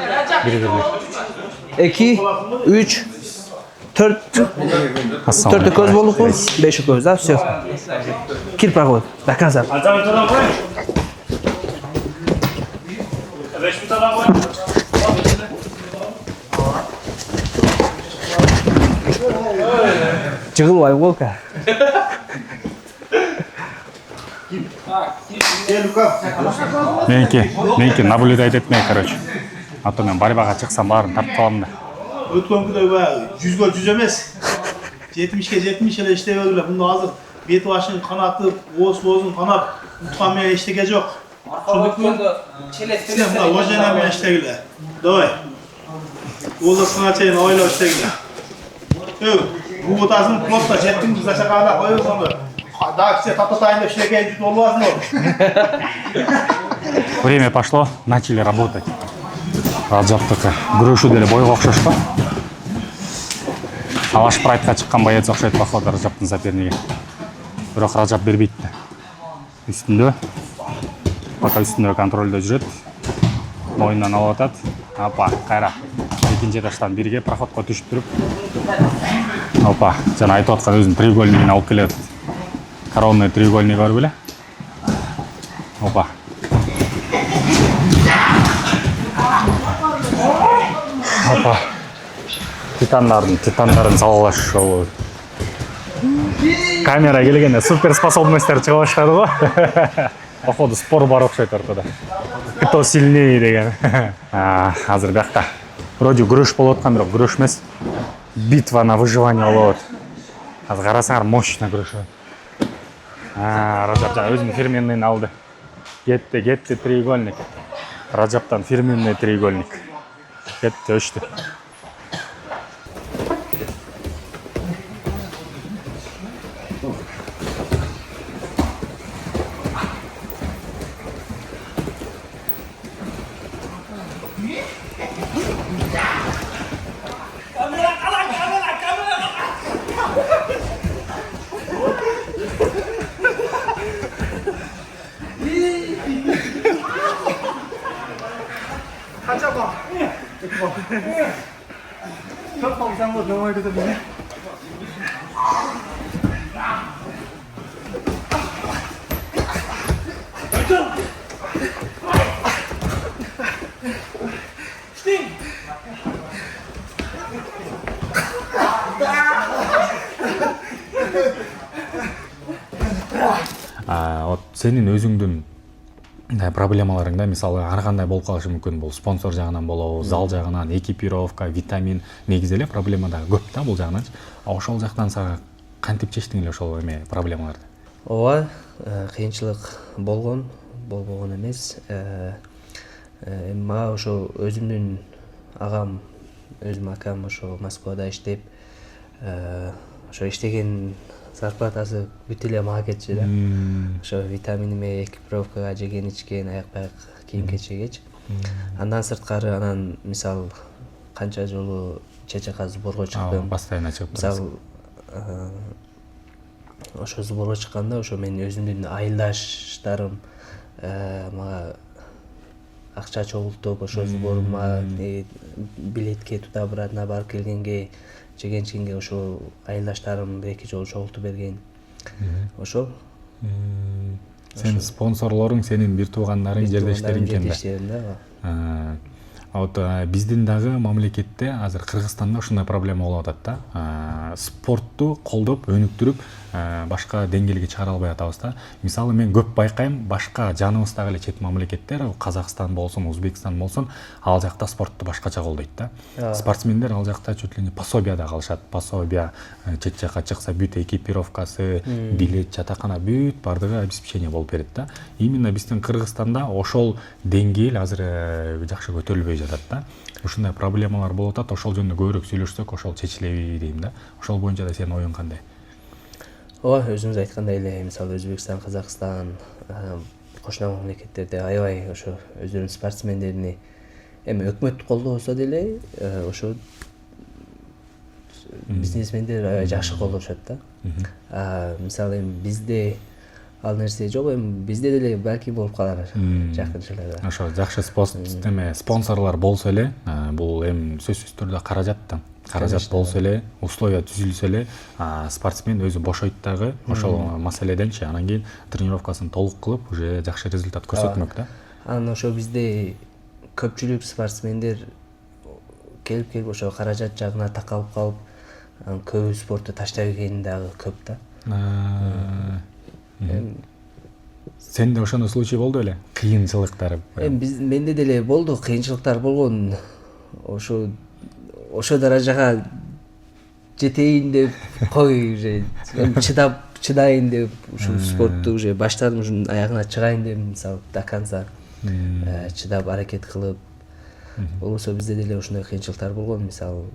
бири-бирине. 2, 3, 4 көз болдукпу, 5 көз, да, все. Кир проходит, до конца. Жыгылбай волка. Меники наблюдать этмей, короче. А то мен борьбага чыксам баарын тартып калам да. Өткөнгүдөй баягы 100га 100 эмес. 70ге 70 эле иштебегиле. Мында азыр бет башын канатып, оозун канап, уткан менен эчтеке жок. Ошондо челет мына ожена менен иштегиле. Давай. Олдосуна чейин ойлоп иштегиле. Бу бутасын плотно жеттиң, зачакана коюп аны. Дагы все тататайын деп иштеген жүт болбасын ол. Время пошло, начали работать. Ражаптыкы күрөшүү деле бойго окшош го. Алаш прайтка чыккан боец окшойт походу Ражаптын соперниги. Бирок Ражап бербейт да. Үстүндө. Пока үстүндө контролдо жүрөт. Мойнунан алып атат. Апа, кайра. Экинчи этаждан бирге проходко түшүп туруп. Опа, жана айтып аткан өзүнүн треугольнигин алып келет. Коронный треугольник бар беле? Опа. Опа. Титандарын салалаш шоу. Камера келгенде суперспособностьтер чыга баштады го. Походу спор бар окшойт ортодо. Кто сильнее деген. Азыр бакта. Вроде күрөш болуп аткан, бирок күрөш эмес. Битва на выживание болот. Азыр карасаңар мощно күрөшөт. Ражап жана өзүнүн фирменныйын алды. Кетти треугольник. Ражаптан фирменный треугольник. Кетти өчтү. Сенин өзүңдүн проблемаларыңда мисалы ар кандай болуп калышы мүмкүн. Бул спонсор жагынан болобу, зал жагынан, экипировка, витамин, негизи эле проблема да көп да бул жагынан. Ошол жактан сага кантип чечтиң эле ошол эме проблемаларды? Ооба, кыйынчылык болбогон эмес. Мага ошо өзүмдүн агам, өзүм акам ошо Москвада иштеп, ошо иштеген зарплатасы бүт эле мага кетчү да. Ошо витаминиме, экипировкага, жеген ичкен, аяк-паяк кийим кечегечи. Андан сырткары анан мисал канча жолу ЧЧК сборго чыктым. Постоянно чыгып турасың. Мисал ошо сборго чыкканда ошо менин өзүмдүн айылдаштарым мага акча чогултуп, ошо сборума билетке туда-обратно барып келгенге, жеген-ичкенге ошо айылдаштарым бир-эки жолу чогултуп берген. Ошол. Сенин спонсорлоруң сенин бир туугандарың, жердештериң экен да. Вот биздин дагы мамлекетте азыр Кыргызстанда ушундай проблема болуп атат да. Спортту колдоп, өнүктүрүп, башка деңгээлге чыгара албай атабыз да. Мисалы мен көп байкайм, башка жаныбыздагы эле чет мамлекеттер, Казакстан болсун, Өзбекстан болсун, ал жакта спортту башкача колдойт да. Спортсмендер ал жакта чөт эле пособияда калышат. Пособия чет жакка чыкса бүт экипировкасы, билет, жатакана бүт бардыгы обеспечение болуп берет да. Именно биздин Кыргызстанда ошол деңгээл азыр жакшы көтөрүлбөй жатат да. Ушундай проблемалар болуп атат. Ошол жөнүндө көбүрөөк сүйлөшсөк, ошол чечилеби дейм да. Ошол боюнча да сенин оюң кандай? Ооба, өзүңүз айткандай эле, мисалы Өзбекстан, Казакстан, кошуна мамлекеттерде аябай ошо өздөрүнүн спортсмендерине эми өкмөт колдобосо деле ошо бизнесмендер аябай жакшы колдошот да. Мисалы эми бизде ал нерсе жок, эми бизде деле балки болуп калар жакын жылдарда. Ошо жакшы спонсорлор болсо эле, бул эми сөзсүз түрдө каражат болсо эле, условия түзүлсө эле, спортсмен өзү бошойт дагы ошол маселеденчи, анан кийин тренировкасын толук кылып, уже жакшы результат көрсөтмөк да. Анан ошо бизде көпчүлүк спортсмендер келип ошо каражат жагына такалып калып, көбү спортту таштап кеткени дагы көп да. Сенде ошондой случай болду беле? Кыйынчылыктар. Менде деле болду, кыйынчылыктар болгон. Ошо даражага жетейин деп кой уже чыдайын деп ушул спортту уже баштадым, ушунун аягына чыгайын деп, мисалы до конца чыдап аракет кылып. Болбосо бизде деле ушундай кыйынчылыктар болгон, мисалы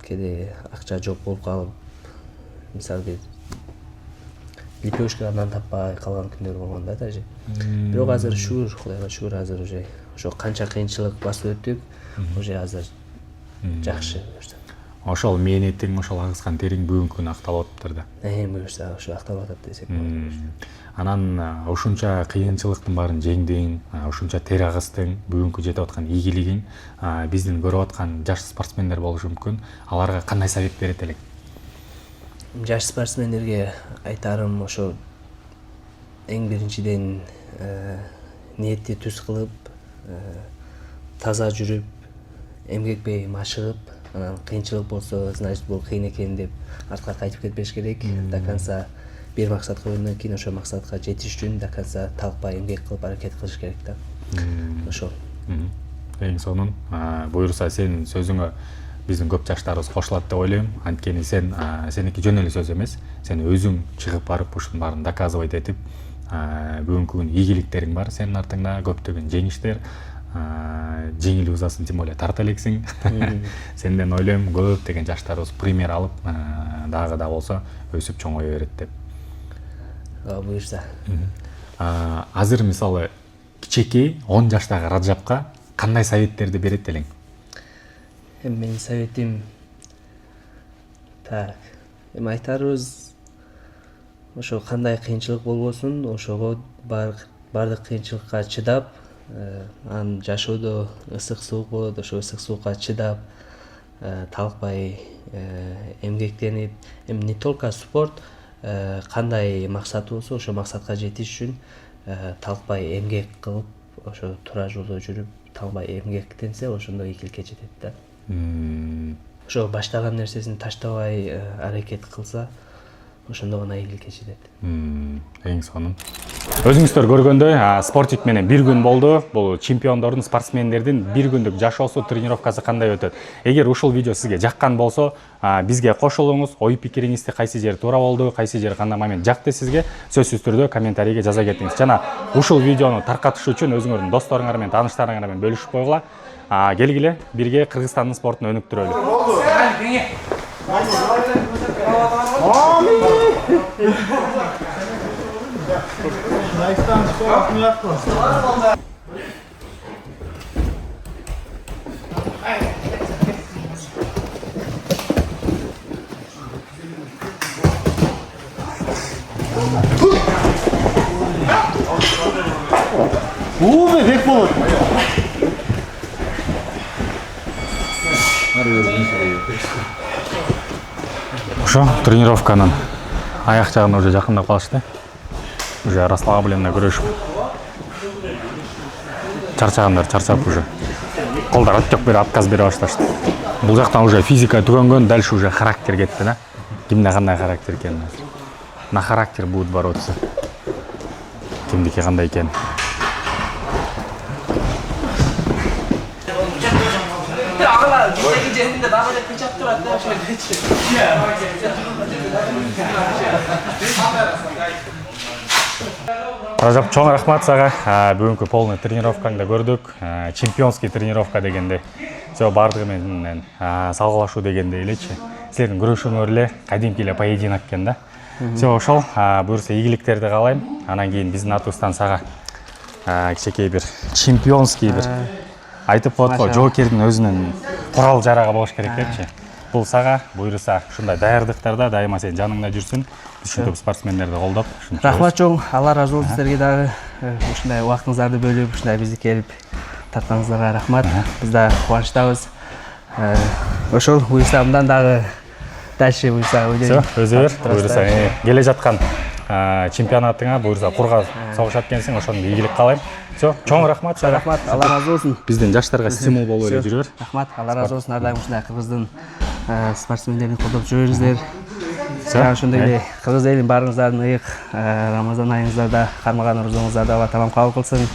кээде акча жок болуп калып, мисалы лепешкадан таппай калган күндөр болгон да даже. Бирок азыр шүгүр, Кудайга шүгүр, азыр уже ошо канча кыйынчылык басып өттүк, уже азыр жакшы. Ошол мээнетиң, ошол агызган териң бүгүнкү күнү акталып атыптыр да. Буюрса ошо акталып атат десек. Анан ушунча кыйынчылыктын баарын жеңдиң, ушунча тер агыздың, бүгүнкү жетип аткан ийгилигиң биздин көрүп аткан жаш спортсмендер болушу мүмкүн. Аларга кандай совет берет элең? Жаш спортсмендерге айтарым ошо эң биринчиден ниетти түз кылып, таза жүрүп, эмгекпей машыгып, анан кыйынчылык болсо, значит бул кыйын экен деп артка кайтып кетпеш керек. До конца бир максатка койгондон кийин ошо максатка жетиш үчүн до конца талкпай эмгек кылып аракет кылыш керек да. Ошол. Эң сонун буюрса сенин сөзүңө биздин көп жаштарыбыз кошулат деп ойлойм. Анткени сеники жөн эле сөз эмес. Сен өзүң чыгып барып ушунун баарын доказывать этип, бүгүнкү күн ийгиликтериң бар сенин артыңда, көптөгөн жеңиштер, жеңил узасын тем более тарта элексиң. Сенден ойлойм көптөгөн жаштарыбыз пример алып, дагы да болсо өсүп чоңое берет деп. Буюрса. Азыр мисалы кичекей 10 жаштагы Раджапка кандай советтерди берет элең? Менин советим айтарыбыз ошо кандай кыйынчылык болбосун, ошого бардык кыйынчылыкка чыдап, анан жашоодо ысык суук болот, ошо ысык суукка чыдап, талкпай эмгектенип, не только спорт, кандай максат болсо ошо максатка жетиш үчүн талкпай эмгек кылып, ошо туура жолдо жүрүп, талкпай эмгектенсе, ошондо ийгиликке жетет да. Ошо баштаган нерсесин таштабай аракет кылса, ошондо гана ийгиликке жетет. Эң сонун. Өзүңүздөр көргөндөй, спортик менен бир күн болду. Бул чемпиондордун, спортсмендердин бир күндүк жашоосу, тренировкасы кандай өтөт? Эгер ушул видео сизге жаккан болсо, бизге кошулуңуз. Ой пикириңизди кайсы жери туура болду, кайсы жери кандай момент жакты сизге, сөзсүз түрдө комментарийге жаза кетиңиз. Жана ушул видеону таркатыш үчүн өзүңөрдүн досторуңар менен, тааныштарыңар менен бөлүшүп койгула. Келгиле, бирге Кыргызстандын спортун өнүктүрөлү. бек болот. Ошо тренировканын аяк жагына уже жакындап калышты. Уже расслабленно күрөшүп. Чарчагандар чарчап уже. Колдор оттек берип отказ бере башташты. Бул жактан уже физика түгөнгөн, дальше уже характер кетти да. Кимде кандай характер экен. На характер будет бороться. Кимдики кандай экен. Ражап, чоң рахмат сага. Бүгүнкү полный тренировкаңды көрдүк. Чемпионский тренировка дегенде. Все бардыгы менен салгылашуу дегенде элечи. Силердин күрөшүңөр эле кадимки эле поединок экен да. Все ошол. Буюрса ийгиликтерди каалайм. Анан кийин биздин атыбыздан сага кичекей бир чемпионский бир айтып коет го, жоокердин өзүнүн курал жарагы болуш керек депчи. Бул сага буюрса ушундай даярдыктарда дайыма сен жаныңда жүрсүн. Ушундай спортсмендерди колдоп. Рахмат чоң, Алла разы болсун силерге дагы ушундай убактыңыздарды бөлүп, ушундай бизди келип тартканыңыздарга рахмат. Биз да кубанычтабыз. Ошол буюрса мындан дагы дальше буюрса өзү бер буюрса келе жаткан чемпионатыңа буюрса курга согушат экенсиң, ошондо ийгилик каалайм. Все, чоң рахмат. Рахмат, Алла разы болсун. Биздин жаштарга стимул болуп эле жүрөр. Рахмат, Алла разы болсун. Ар дайым ушундай кыргыздын спортсмендерин колдоп жүрөңүздөр. Ошондой эле кыргыз элин баарыңыздардын ыйык Рамазан айыңыздарда кармаган орозоңуздарда Алла тамам кабыл кылсын.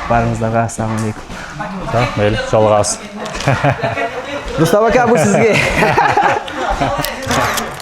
Баарыңыздарга ассаламу алейкум. Мейли, жолугабыз. Рустам ака, бул сизге.